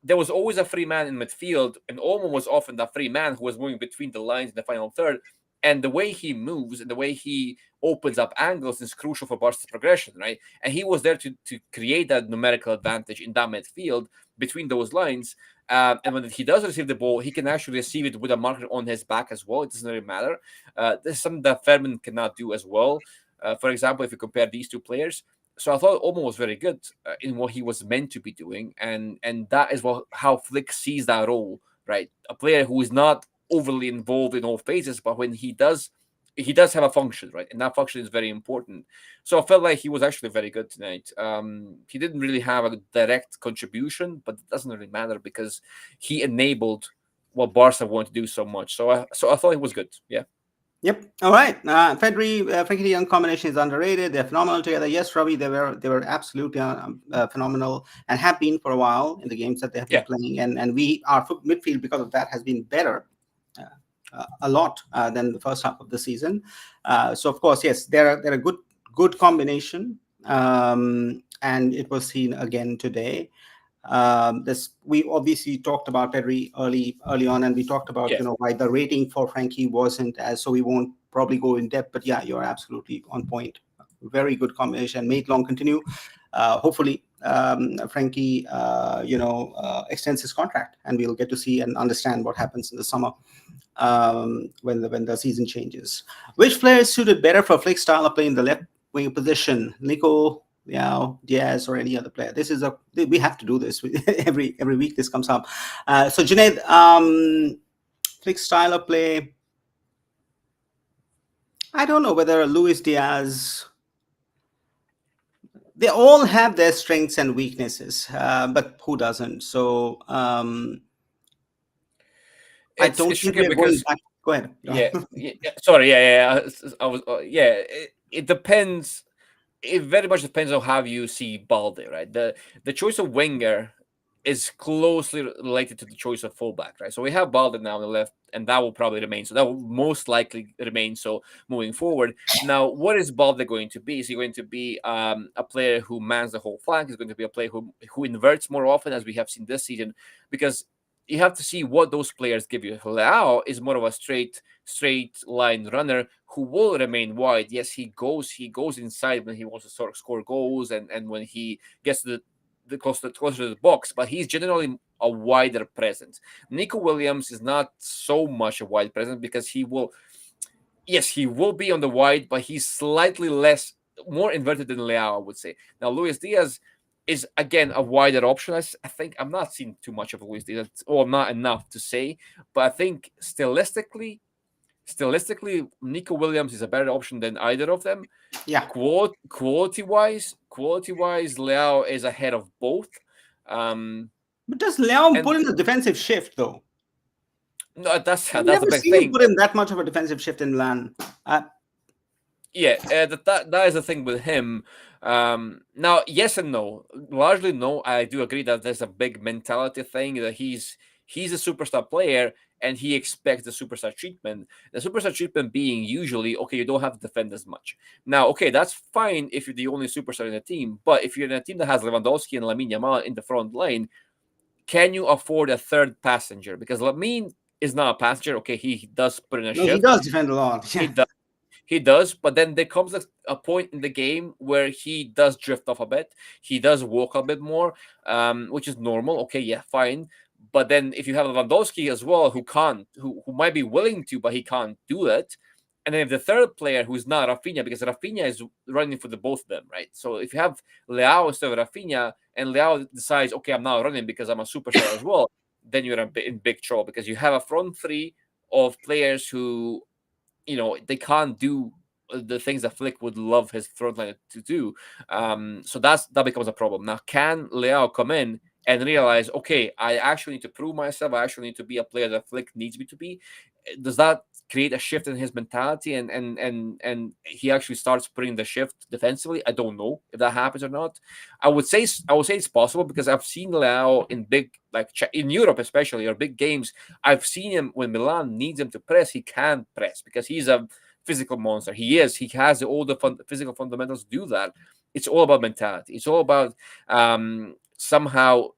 Speaker 2: there was always a free man in midfield, and Olmo was often that free man who was moving between the lines in the final third. And the way he moves and the way he opens up angles is crucial for Barca's progression, right? And he was there to create that numerical advantage in that midfield between those lines. And when he does receive the ball, he can actually receive it with a marker on his back as well. It doesn't really matter. This is something that Fermin cannot do as well. For example, if you compare these two players. So I thought Olmo was very good in what he was meant to be doing, and that is how Flick sees that role, right? A player who is not overly involved in all phases, but when he does have a function, right? And that function is very important. So I felt like he was actually very good tonight. He didn't really have a direct contribution, but it doesn't really matter because he enabled what Barca wanted to do so much. So I thought he was good. Yeah.
Speaker 1: Yep. All right. Frankie de Jong combination is underrated. They're phenomenal together. Yes, Robbie, they were absolutely phenomenal and have been for a while in the games that they have been playing. And our midfield, because of that, has been better a lot than the first half of the season. So of course, yes, they're a good combination, and it was seen again today. This we obviously talked about very early on, and we talked about
Speaker 2: Yes.
Speaker 1: why the rating for Frankie wasn't as, so we won't probably go in depth. But yeah, you're absolutely on point. Very good combination. May it long continue. Hopefully, Frankie, extends his contract, and we'll get to see and understand what happens in the summer when the season changes. Which player is suited better for Flick's style of play in the left wing position? Nico, Diaz, or any other player? This is we have to do this every week. This comes up. So Junaid, Flick's style of play. I don't know whether Luis Diaz. They all have their strengths and weaknesses, but who doesn't? So I don't
Speaker 2: It's
Speaker 1: think
Speaker 2: tricky
Speaker 1: we are going
Speaker 2: because
Speaker 1: back. Go ahead.
Speaker 2: sorry, I was yeah. It depends. It very much depends on how you see Balde, right? The choice of winger is closely related to the choice of fullback, right? So we have Balde now on the left, and that will probably remain. So that will most likely remain so moving forward. Now, what is Balde going to be? Is he going to be a player who mans the whole flank? Is going to be a player who inverts more often, as we have seen this season? Because you have to see what those players give you. Leao is more of a straight line runner who will remain wide. Yes, he goes inside when he wants to sort of score goals and when he gets to the closer to the box, but he's generally a wider presence. Nico Williams is not so much a wide presence because he will be on the wide, but he's slightly more inverted than Leao, I would say. Now Luis Diaz is again a wider option. I think I'm not seeing too much of Luis Diaz, or not enough to say, but I think stylistically, Nico Williams is a better option than either of them.
Speaker 1: Yeah.
Speaker 2: Quality wise, Leao is ahead of both.
Speaker 1: But does Leon put
Speaker 2: And
Speaker 1: in a defensive shift though?
Speaker 2: no, that's
Speaker 1: I've
Speaker 2: that's a
Speaker 1: never
Speaker 2: big
Speaker 1: seen him
Speaker 2: thing.
Speaker 1: put in that much of a defensive shift in Milan.
Speaker 2: Yeah, that is the thing with him. Now, yes and no. Largely, no. I do agree that there's a big mentality thing that he's a superstar player and he expects the superstar treatment. The superstar treatment being usually okay, you don't have to defend as much. Now, okay, that's fine if you're the only superstar in the team, but if you're in a team that has Lewandowski and Lamine Yamal in the front line, can you afford a third passenger? Because Lamine is not a passenger. Okay, he does put in a
Speaker 1: No, he
Speaker 2: shift.
Speaker 1: does defend a lot.
Speaker 2: He
Speaker 1: Yeah.
Speaker 2: does. He does, but then there comes a point in the game where he does drift off a bit. He does walk a bit more, which is normal. Okay, yeah, fine. But then if you have Lewandowski as well, who might be willing to, but he can't do it. And then if the third player who's not Raphinha, because Raphinha is running for the both of them, right? So if you have Leao instead of Raphinha, and Leao decides, okay, I'm not running because I'm a superstar as well, then you're in big trouble because you have a front three of players who they can't do the things that Flick would love his frontline to do. So that becomes a problem. Now, can Leao come in and realize, okay, I actually need to prove myself. I actually need to be a player that Flick needs me to be. Does that create a shift in his mentality and he actually starts putting the shift defensively? I don't know if that happens or not. I would say it's possible because I've seen Leao in big, like in Europe especially, or big games. I've seen him when Milan needs him to press, he can press because he's a physical monster. He has all the physical fundamentals to do that. It's all about mentality. It's all about somehow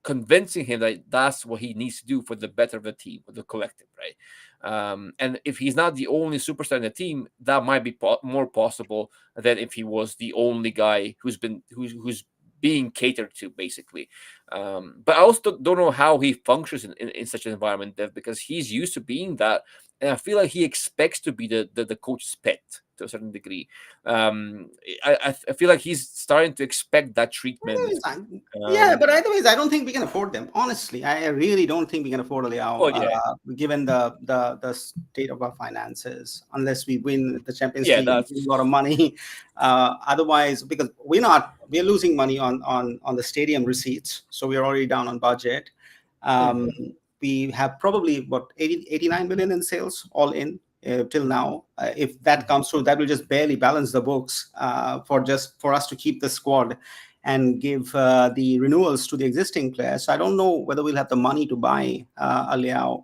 Speaker 2: convincing him that that's what he needs to do for the better of the team, for the collective, right? And if he's not the only superstar in the team, that might be more possible than if he was the only guy who's being catered to, basically. But I also don't know how he functions in such an environment, Dev, because he's used to being that, and I feel like he expects to be the coach's pet to a certain degree. I feel like he's starting to expect that treatment.
Speaker 1: Anyways, yeah,
Speaker 2: Um,
Speaker 1: but otherwise, I don't think we can afford them. Honestly, I really don't think we can afford Leao,
Speaker 2: well, yeah,
Speaker 1: given the state of our finances. Unless we win the Champions
Speaker 2: yeah,
Speaker 1: League and win
Speaker 2: that's
Speaker 1: a lot of money, otherwise, because we're losing money on the stadium receipts, so we're already down on budget. Um,
Speaker 2: mhm,
Speaker 1: we have probably what 89 million in sales all in till now. If that comes through, that will just barely balance the books for us to keep the squad and give the renewals to the existing players. So I don't know whether we'll have the money to buy a Leao.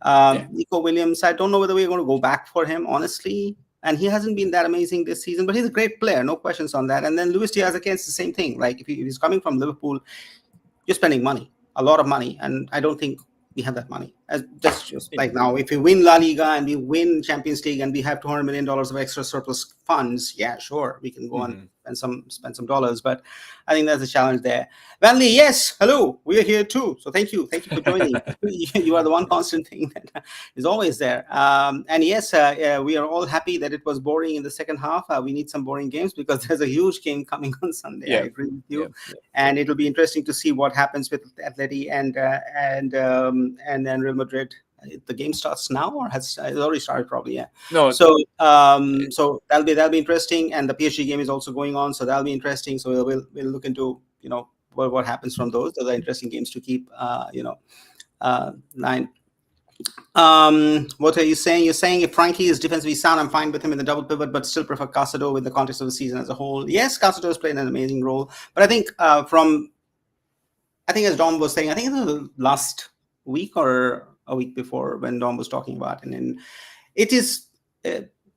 Speaker 2: yeah.
Speaker 1: Nico Williams, I don't know whether we're going to go back for him, honestly. And he hasn't been that amazing this season, but he's a great player, no questions on that. And then Luis Diaz, again, it's the same thing. Like if he's coming from Liverpool, you're spending money, a lot of money, and I don't think we have that money. As just like
Speaker 2: Indeed.
Speaker 1: now, if we win La Liga and we win Champions League and we have $200 million of extra surplus funds, yeah, sure, we can go and
Speaker 2: Hmm.
Speaker 1: spend some dollars. But I think that's a challenge there. Vanley, yes, hello, we are here too. So thank you for joining. You are the one constant thing that is always there. And yes, we are all happy that it was boring in the second half. We need some boring games because there's a huge game coming on Sunday. I
Speaker 2: Yeah,
Speaker 1: agree with
Speaker 2: yeah,
Speaker 1: you,
Speaker 2: yeah.
Speaker 1: and it'll be interesting to see what happens with Atleti and then Real Madrid. The game starts now, or has it's already started? Probably, yeah.
Speaker 2: No,
Speaker 1: So so that'll be interesting, and the PSG game is also going on, so that'll be interesting. So we'll look into what happens from those. Those are interesting games to keep line. What are you saying? You're saying if Frankie is defensively sound, I'm fine with him in the double pivot, but still prefer Casado with the context of the season as a whole. Yes, Casado has played an amazing role, but I think as Dom was saying, I think it was the last week or a week before when Dom was talking about, and then it is.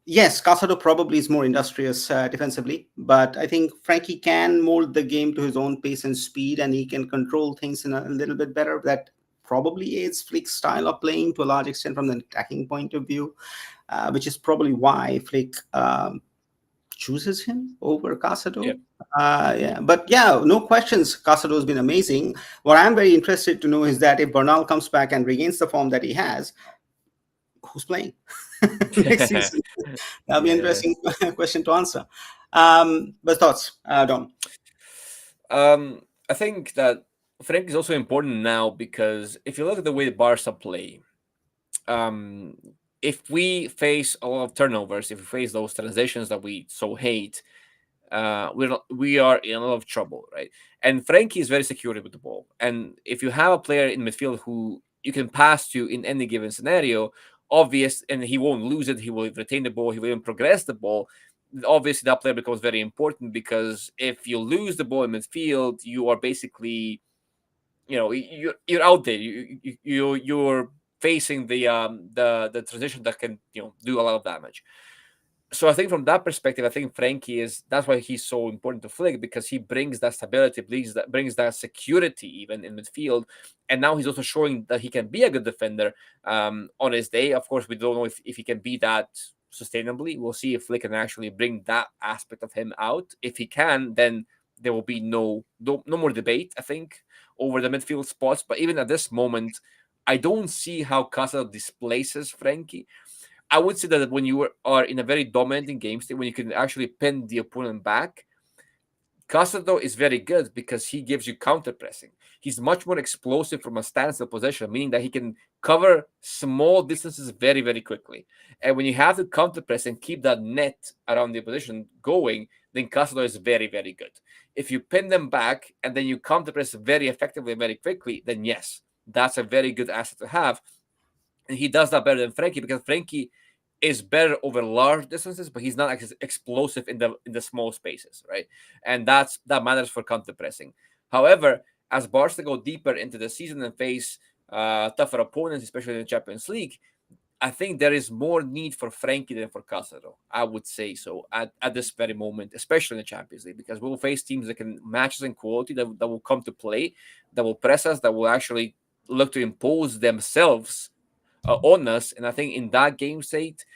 Speaker 1: Yes, Casado probably is more industrious defensively, but I think Frankie can mold the game to his own pace and speed, and he can control things in a little bit better. That probably aids Flick's style of playing to a large extent from the attacking point of view, which is probably why Flick chooses him over
Speaker 2: yeah.
Speaker 1: Casado. Yeah, but yeah, no questions. Casado has been amazing. What I'm very interested to know is that if Bernal comes back and regains the form that he has, who's playing next season? That'll be an
Speaker 2: Yeah.
Speaker 1: interesting question to answer. But thoughts, Dom?
Speaker 2: I think that Frank is also important now because if you look at the way Barca play, um, if we face a lot of turnovers, if we face those transitions that we so hate, we are in a lot of trouble, right? And Frankie is very secure with the ball. And if you have a player in midfield who you can pass to in any given scenario, obvious, and he won't lose it, he will retain the ball, he will even progress the ball. Obviously, that player becomes very important because if you lose the ball in midfield, you are basically, you're out there. You're facing the transition that can do a lot of damage. So I think from that perspective, I think Frankie that's why he's so important to Flick because he brings that stability, brings that security even in midfield, and now he's also showing that he can be a good defender on his day. Of course, we don't know if he can be that sustainably. We'll see if Flick can actually bring that aspect of him out. If he can, then there will be no more debate, I think, over the midfield spots. But even at this moment, I don't see how Casa displaces Frankie. I would say that when are in a very dominating game state, when you can actually pin the opponent back, Casado is very good because he gives you counter pressing. He's much more explosive from a standstill position, meaning that he can cover small distances very, very quickly. And when you have to counter press and keep that net around the position going, then Casado is very, very good. If you pin them back and then you counter press very effectively, very quickly, then yes, that's a very good asset to have. And he does that better than Frankie because Frankie is better over large distances, but he's not as explosive in the small spaces, right? And that matters for counter pressing. However, as Barca go deeper into the season and face tougher opponents, especially in the Champions League, I think there is more need for Frankie than for Casado. I would say so at this very moment, especially in the Champions League, because we'll face teams that can match us in quality, that will come to play, that will press us, that will actually look to impose themselves on us. And I think in that game state,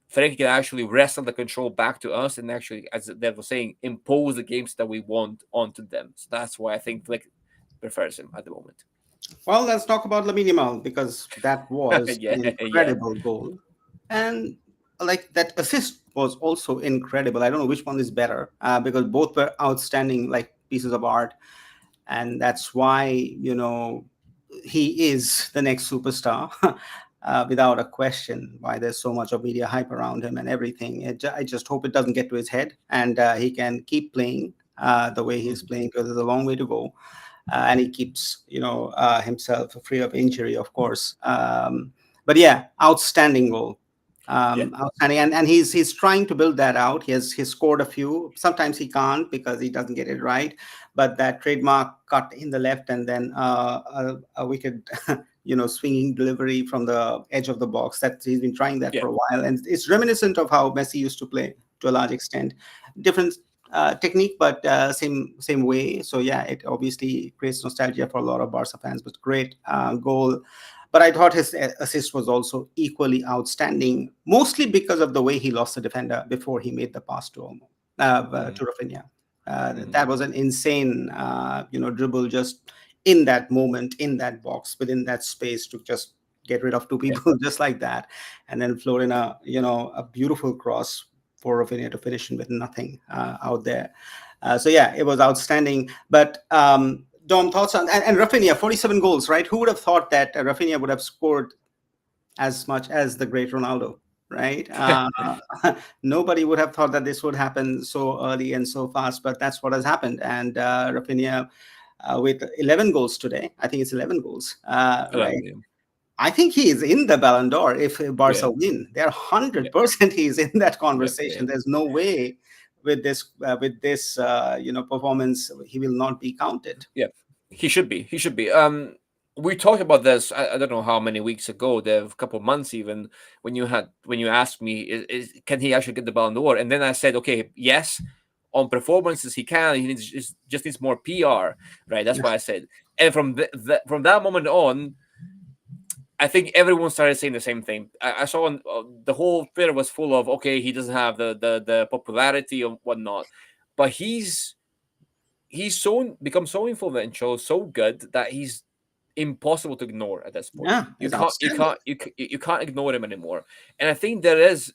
Speaker 2: Frankie can actually wrestle the control back to us and actually, as Dev was saying, impose the games that we want onto them. So that's why I think Flick prefers him at the moment.
Speaker 1: Well, let's talk about Lamine Yamal because that was
Speaker 2: Yeah,
Speaker 1: an
Speaker 2: yeah,
Speaker 1: incredible goal, and like that assist was also incredible. I don't know which one is better because both were outstanding, like pieces of art, and that's why he is the next superstar. Without a question, why there's so much of media hype around him and everything. I just hope it doesn't get to his head and he can keep playing the way he's
Speaker 2: Mhm.
Speaker 1: playing because there's a long way to go. And he keeps himself free of injury, of course. But yeah, outstanding goal.
Speaker 2: Yeah,
Speaker 1: Outstanding, and he's trying to build that out. He's scored a few. Sometimes he can't because he doesn't get it right. But that trademark cut in the left, and then a wicked, swinging delivery from the edge of the box. That he's been trying that
Speaker 2: yeah,
Speaker 1: for a while, and it's reminiscent of how Messi used to play to a large extent. Different technique, but same way. So yeah, it obviously creates nostalgia for a lot of Barca fans. But great goal. But I thought his assist was also equally outstanding, mostly because of the way he lost the defender before he made the pass to Olmo,
Speaker 2: Mm-hmm.
Speaker 1: to Rafinha.
Speaker 2: Mm-hmm.
Speaker 1: That was an insane, dribble just in that moment, in that box, within that space to just get rid of two
Speaker 2: Yeah.
Speaker 1: people just like that, and then float in a beautiful cross for Rafinha to finish with nothing out there. So yeah, it was outstanding. But Dom, thoughts on and Rafinha, 47 goals, right? Who would have thought that Rafinha would have scored as much as the great Ronaldo, right? Nobody would have thought that this would happen so early and so fast, but that's what has happened. And Rafinha, with 11 goals today, I think it's 11 goals, right?
Speaker 2: 11, yeah.
Speaker 1: I think he is in the Ballon d'Or if
Speaker 2: Yeah.
Speaker 1: Barca win. They're
Speaker 2: Yeah.
Speaker 1: 100% he's in that
Speaker 2: Yeah. Yeah.
Speaker 1: conversation. There's no way with this performance he will not be counted.
Speaker 2: Yeah, he should be. He should be. We talked about this. I don't know how many weeks ago, a couple of months even, when you asked me, can he actually get the Ballon d'Or? And then I said, okay, yes, on performances he can. He needs just needs more PR, right? That's why I said. And from that moment on, I think everyone started saying the same thing. I saw the whole Twitter was full of, okay, he doesn't have the popularity or whatnot, but he's become so influential, so good that he's impossible to ignore at this point.
Speaker 1: Yeah,
Speaker 2: You
Speaker 1: it's
Speaker 2: can't you
Speaker 1: outstanding.
Speaker 2: can't you can't ignore him anymore. And I think there is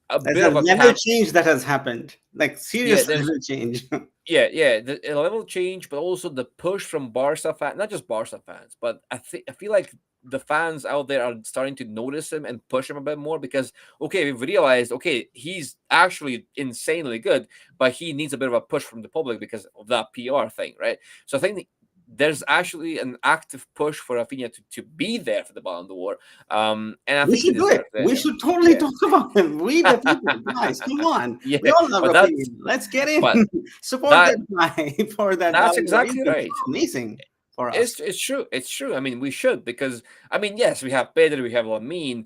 Speaker 2: a
Speaker 1: There's
Speaker 2: bit
Speaker 1: a
Speaker 2: of a
Speaker 1: level change that has happened, like
Speaker 2: yeah,
Speaker 1: serious
Speaker 2: there's
Speaker 1: level change.
Speaker 2: a level change, but also the push from Barca fans, not just Barca fans, but I feel like the fans out there are starting to notice him and push him a bit more because okay, we've realized okay, he's actually insanely good, but he needs a bit of a push from the public because of that PR thing, right? So I think there's actually an active push for Rafinha to be there for the Ballon d'Or, and I
Speaker 1: We
Speaker 2: think he
Speaker 1: should do it.
Speaker 2: deserves it.
Speaker 1: We should totally
Speaker 2: Yeah,
Speaker 1: talk about him. We the people, guys, come on. We
Speaker 2: yeah,
Speaker 1: all love
Speaker 2: but
Speaker 1: Raphinha. Let's get in.
Speaker 2: but
Speaker 1: Support
Speaker 2: that
Speaker 1: that guy for that
Speaker 2: that's
Speaker 1: Ballon d'Or. He's
Speaker 2: exactly
Speaker 1: been so
Speaker 2: right.
Speaker 1: amazing for us.
Speaker 2: It's true. It's true. I mean, we should because I mean, yes, we have Pedro, we have Lamine,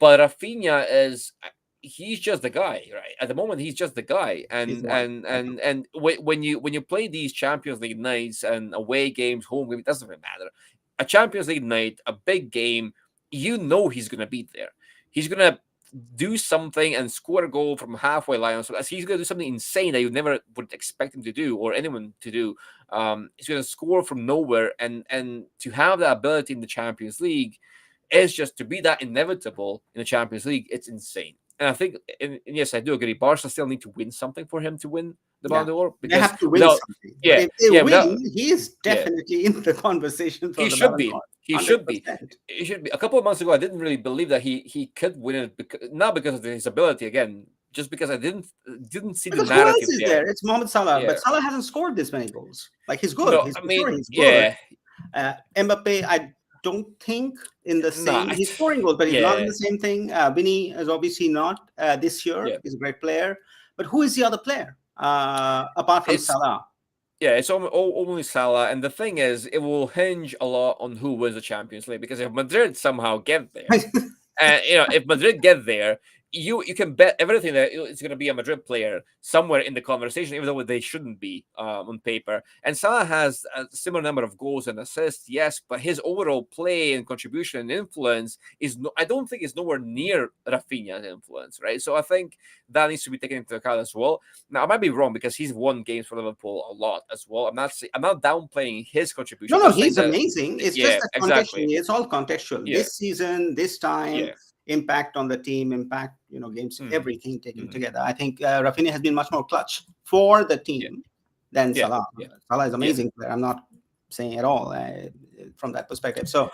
Speaker 2: but Rafinha is he's just the guy, right? At the moment, he's just the guy.
Speaker 1: He's
Speaker 2: And
Speaker 1: the one.
Speaker 2: and and and when you play these Champions League nights and away games, home games, it doesn't really matter. A Champions League night, a big game, you know he's gonna be there. He's gonna do something and score a goal from halfway line. So as he's going to do something insane that you never would expect him to do or anyone to do. He's going to score from nowhere, and to have that ability in the Champions League is just to be that inevitable in the Champions League. It's insane. And I think, and yes, I do agree. Barca still need to win something for him to win the
Speaker 1: Yeah.
Speaker 2: Ballon d'Or
Speaker 1: They
Speaker 2: because
Speaker 1: have to win
Speaker 2: without,
Speaker 1: something. But
Speaker 2: yeah,
Speaker 1: if they
Speaker 2: yeah, without,
Speaker 1: win, he is
Speaker 2: yeah,
Speaker 1: definitely in the conversation for
Speaker 2: he
Speaker 1: the
Speaker 2: should
Speaker 1: Ballon
Speaker 2: be.
Speaker 1: d'Or.
Speaker 2: He should be.
Speaker 1: 100%.
Speaker 2: He should be. A couple of months ago, I didn't really believe that he could win it, not because of his ability again, just because I didn't see the
Speaker 1: Because who else
Speaker 2: narrative
Speaker 1: is
Speaker 2: there.
Speaker 1: there? It's Mohamed Salah,
Speaker 2: Yeah.
Speaker 1: but Salah hasn't scored this many goals. Like he's good.
Speaker 2: No,
Speaker 1: He's
Speaker 2: I
Speaker 1: for sure
Speaker 2: mean,
Speaker 1: he's good.
Speaker 2: yeah,
Speaker 1: Mbappe, I don't think in the
Speaker 2: nah,
Speaker 1: same. He's scoring goals, but he's not in
Speaker 2: yeah,
Speaker 1: the same thing. Vinny is obviously not this year.
Speaker 2: yeah.
Speaker 1: He's a great player, but who is the other player apart from
Speaker 2: It's
Speaker 1: Salah?
Speaker 2: it's only Salah, and the thing is, it will hinge a lot on who wins the Champions League because if Madrid somehow get there, and if Madrid get there, you can bet everything that it's going to be a Madrid player somewhere in the conversation, even though they shouldn't be on paper. And Salah has a similar number of goals and assists, yes, but his overall play and contribution and influence is no, I don't think is nowhere near Rafinha's influence, right? So I think that needs to be taken into account as well. Now I might be wrong because he's won games for Liverpool a lot as well. I'm not downplaying his contribution.
Speaker 1: No,
Speaker 2: I'm
Speaker 1: no,
Speaker 2: just saying
Speaker 1: he's
Speaker 2: that
Speaker 1: amazing. It's just
Speaker 2: yeah,
Speaker 1: that
Speaker 2: exactly,
Speaker 1: contextually, it's all contextual.
Speaker 2: yeah,
Speaker 1: This season, this time,
Speaker 2: yeah,
Speaker 1: impact on the team, impact, games,
Speaker 2: mm-hmm.
Speaker 1: everything taken
Speaker 2: Mm-hmm.
Speaker 1: together. I think Rafinha has been much more clutch for the
Speaker 2: Yeah,
Speaker 1: team than
Speaker 2: yeah,
Speaker 1: Salah.
Speaker 2: yeah,
Speaker 1: Salah is
Speaker 2: yeah.
Speaker 1: amazing player. I'm not saying at all from that perspective. So,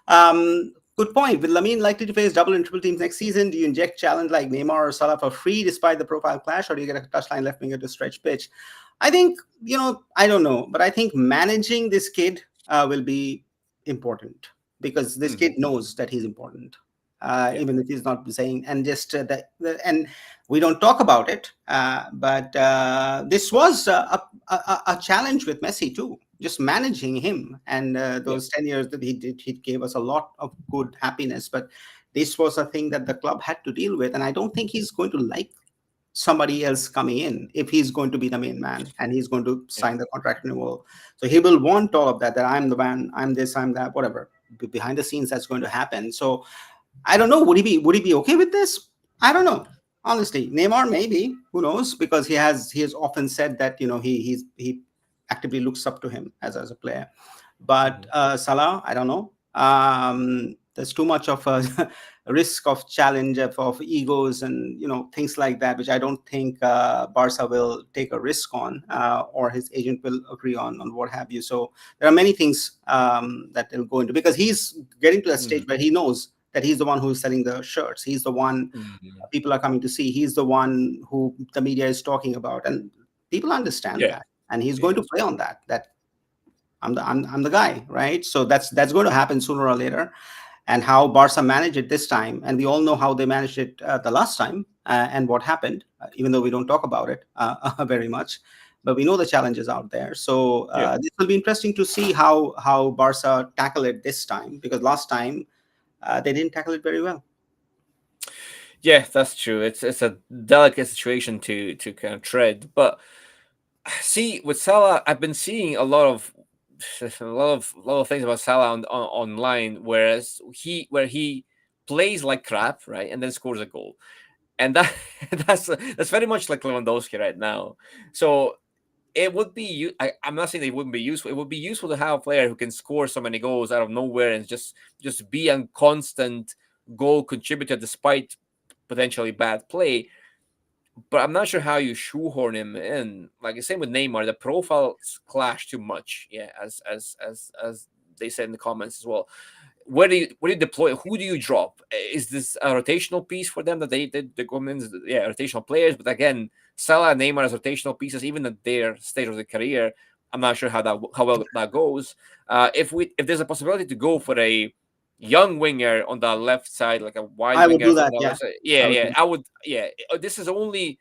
Speaker 1: good point. With Lamine likely to face double and triple teams next season, do you inject challenge like Neymar or Salah for free despite the profile clash, or do you get a touchline left winger to stretch pitch? I think, I don't know, but I think managing this kid will be important because this
Speaker 2: Mm-hmm.
Speaker 1: kid knows that he's important,
Speaker 2: Yeah.
Speaker 1: even if he's not saying, and just and we don't talk about it, but this was a challenge with Messi too, just managing him. And
Speaker 2: Yeah.
Speaker 1: those 10 years that he did, he gave us a lot of good happiness, but this was a thing that the club had to deal with. And I don't think he's going to like somebody else coming in if he's going to be the main man and he's going to
Speaker 2: Yeah.
Speaker 1: sign the contract renewal. So he will want all of that, that I'm the man, I'm this, I'm that, whatever. Behind the scenes, that's going to happen. So I don't know. Would he be okay with this? I don't know. Honestly, Neymar maybe. Who knows? Because he has often said that he actively looks up to him as a player. But
Speaker 2: Mhm.
Speaker 1: Salah, I don't know. There's too much of a risk of challenge of egos and things like that, which I don't think Barca will take a risk on, or his agent will agree on what have you. So there are many things that he'll go into, because he's getting to a stage
Speaker 2: Mhm.
Speaker 1: where he knows that he's the one who's selling the shirts. He's the one
Speaker 2: Mhm.
Speaker 1: people are coming to see. He's the one who the media is talking about, and people understand
Speaker 2: Yeah.
Speaker 1: that. And he's going to
Speaker 2: Yes.
Speaker 1: play on that. That I'm the guy, right? So that's going to happen sooner or later. And how Barca managed it this time, and we all know how they managed it the last time, and what happened. Even though we don't talk about it very much, but we know the challenges out there. So
Speaker 2: Yeah.
Speaker 1: this will be interesting to see how Barca tackle it this time, because last time they didn't tackle it very well.
Speaker 2: Yeah, that's true. It's a delicate situation to kind of tread. But see, with Salah, I've been seeing a lot of a lot of things about Salah online, where he plays like crap, right, and then scores a goal, and that that's very much like Lewandowski right now. So it would be I'm not saying it wouldn't be useful. It would be useful to have a player who can score so many goals out of nowhere and just be a constant goal contributor despite potentially bad play. But I'm not sure how you shoehorn him in. Like the same with Neymar, the profiles clash too much. Yeah, as they said in the comments as well. Where do you deploy? Who do you drop? Is this a rotational piece for them that they did the comments? Yeah, rotational players. But again, Salah and Neymar as rotational pieces, even at their stage of the career, I'm not sure how well that goes. If there's a possibility to go for a young winger on the left side, like a wide
Speaker 1: I would
Speaker 2: winger
Speaker 1: do
Speaker 2: from
Speaker 1: that.
Speaker 2: the
Speaker 1: Yeah,
Speaker 2: left side,
Speaker 1: I
Speaker 2: yeah,
Speaker 1: would.
Speaker 2: yeah, I would, yeah. This is only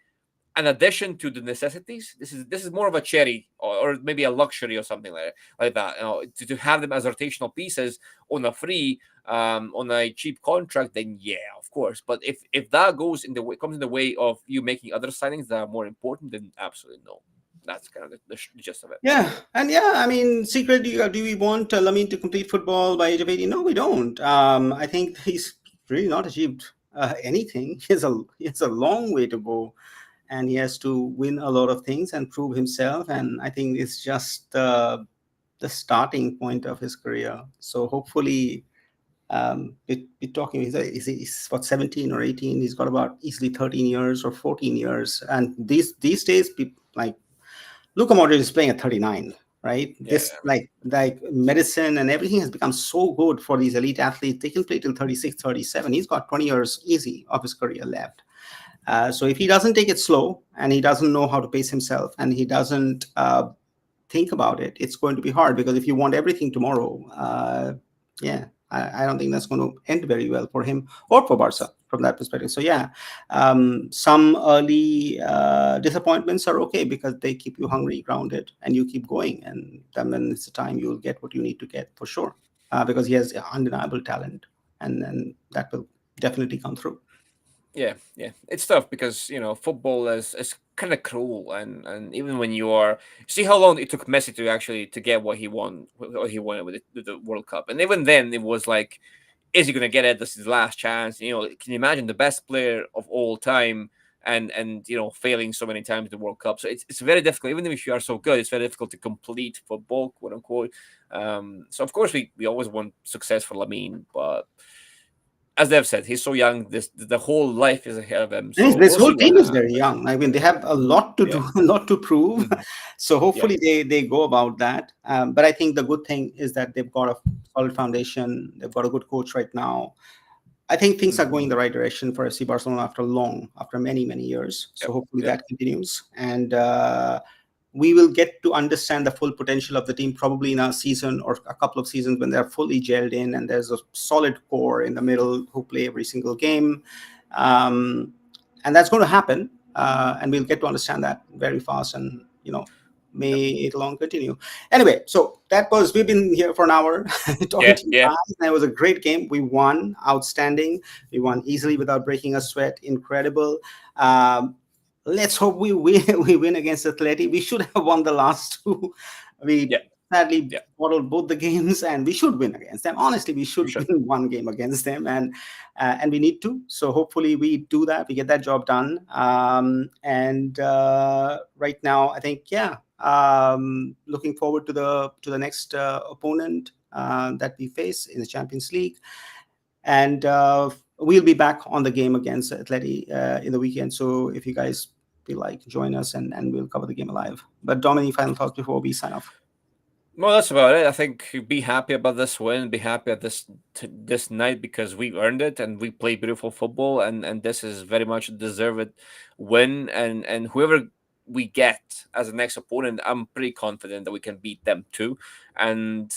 Speaker 2: an addition to the necessities. This is more of a cherry, or maybe a luxury or something like that. To have them as rotational pieces on a free, on a cheap contract, then yeah, of course. But if that goes in the way, comes in the way of you making other signings that are more important, then absolutely no. That's kind of the gist of it.
Speaker 1: Yeah, and yeah, I mean, secret. Do we want Lamine to complete football by age of 18? No, we don't. I think he's really not achieved anything. He has a long way to go, and he has to win a lot of things and prove himself. And I think it's just the starting point of his career. So hopefully, we're talking. He's what, 17 or 18. He's got about easily 13 years or 14 years. And these days, people like Luka Modric is playing at 39, right?
Speaker 2: Yeah,
Speaker 1: This like medicine and everything has become so good for these elite athletes. They can play till 36, 37. He's got 20 years easy of his career left. So if he doesn't take it slow, and he doesn't know how to pace himself, and he doesn't think about it, it's going to be hard, because if you want everything tomorrow, yeah, I don't think that's going to end very well for him or for Barca from that perspective. So yeah, some early disappointments are okay, because they keep you hungry, grounded, and you keep going, and then when it's the time, you'll get what you need to get for sure, because he has undeniable talent, and that will definitely come through.
Speaker 2: yeah, yeah. It's tough because football is kind of cruel, and even when you are see how long it took Messi to actually to get what he wanted with the World Cup, and even then it was like, is he going to get it? This is his last chance. Can you imagine the best player of all time and failing so many times in the World Cup? So it's very difficult. Even if you are so good, it's very difficult to complete football, quote unquote. So of course we always want success for Lamine, but as they've said, he's so young. The whole life is ahead of him.
Speaker 1: This
Speaker 2: So
Speaker 1: this
Speaker 2: we'll see
Speaker 1: whole
Speaker 2: what
Speaker 1: team is very
Speaker 2: happens.
Speaker 1: young. I mean, they have a lot to
Speaker 2: Yeah.
Speaker 1: do, a lot to prove.
Speaker 2: Mhm.
Speaker 1: So
Speaker 2: Yeah.
Speaker 1: hopefully they go about that. But I think the good thing is that they've got a solid foundation. They've got a good coach right now. I think things are
Speaker 2: Mhm.
Speaker 1: going in the right direction for FC Barcelona after many years. So
Speaker 2: Yep.
Speaker 1: hopefully
Speaker 2: Yep.
Speaker 1: that continues, and we will get to understand the full potential of the team probably in a season or a couple of seasons, when they're fully gelled in and there's a solid core in the middle who play every single game, um, and that's going to happen. And we'll get to understand that very fast, and
Speaker 2: Yep.
Speaker 1: may it long continue. Anyway, so we've been here for an hour talking
Speaker 2: Yeah.
Speaker 1: to you
Speaker 2: Yeah.
Speaker 1: guys, and it was a great game. We won, outstanding. We won easily without breaking a sweat. Incredible. Um, let's hope we win, we win against Atleti. We should have won the last two. We
Speaker 2: Yeah,
Speaker 1: sadly
Speaker 2: yeah,
Speaker 1: bottled both the games, and we should win against them. Honestly, we
Speaker 2: for
Speaker 1: should
Speaker 2: sure.
Speaker 1: win one game against them, and we need to. So hopefully we do that. We get that job done. And right now, I think looking forward to the next opponent that we face in the Champions League, and we'll be back on the game against Atleti in the weekend. So if you guys feel like, join us, and we'll cover the game live. But Dominic, final thoughts before we sign off.
Speaker 2: Well, that's about it. I think be happy about this win. Be happy at this night because we earned it and we play beautiful football. And this is very much a deserved win. And whoever we get as the next opponent, I'm pretty confident that we can beat them too. And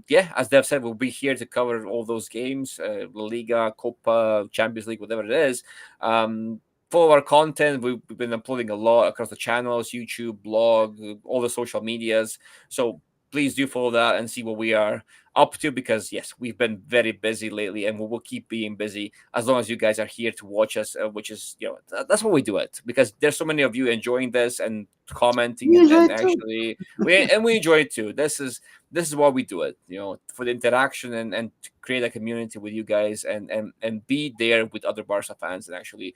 Speaker 2: yeah, as Dev said, we'll be here to cover all those games, La Liga, Copa, Champions League, whatever it is. Follow our content. We've been uploading a lot across the channels, YouTube, blog, all the social medias. So please do follow that and see what we are up to, because yes, we've been very busy lately and we will keep being busy as long as you guys are here to watch us, which is, that's why we do it, because there's so many of you enjoying this and commenting
Speaker 1: We enjoy
Speaker 2: and
Speaker 1: it too.
Speaker 2: actually we enjoy it too. This is why we do it, for the interaction and to create a community with you guys and be there with other Barca fans, and actually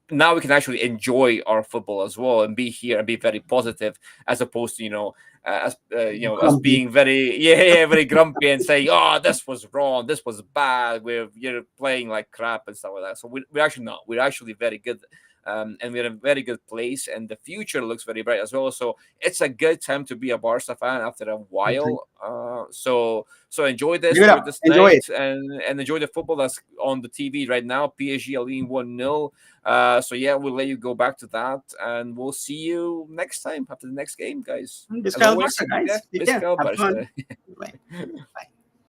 Speaker 2: now we can actually enjoy our football as well and be here and be very positive, as opposed to us
Speaker 1: Grumpy.
Speaker 2: being very yeah very grumpy and saying, oh, this was wrong, this was bad, you're playing like crap and stuff like that. So we're actually not, we're actually very good, and we're in a very good place, and the future looks very bright as well. So it's a good time to be a Barca fan after a while. So enjoy
Speaker 1: Give
Speaker 2: this,
Speaker 1: it
Speaker 2: enjoy
Speaker 1: up.
Speaker 2: this
Speaker 1: Enjoy it.
Speaker 2: night, and enjoy the football that's on the TV right now. PSG are leading 1-0. So yeah, we'll let you go back to that, and we'll see you next time after the next game, guys. As
Speaker 1: Biscal
Speaker 2: always,
Speaker 1: Barca,
Speaker 2: yeah,
Speaker 1: guys. Take care.
Speaker 2: Biscal
Speaker 1: Have fun.
Speaker 2: Barca.
Speaker 1: Bye. Bye.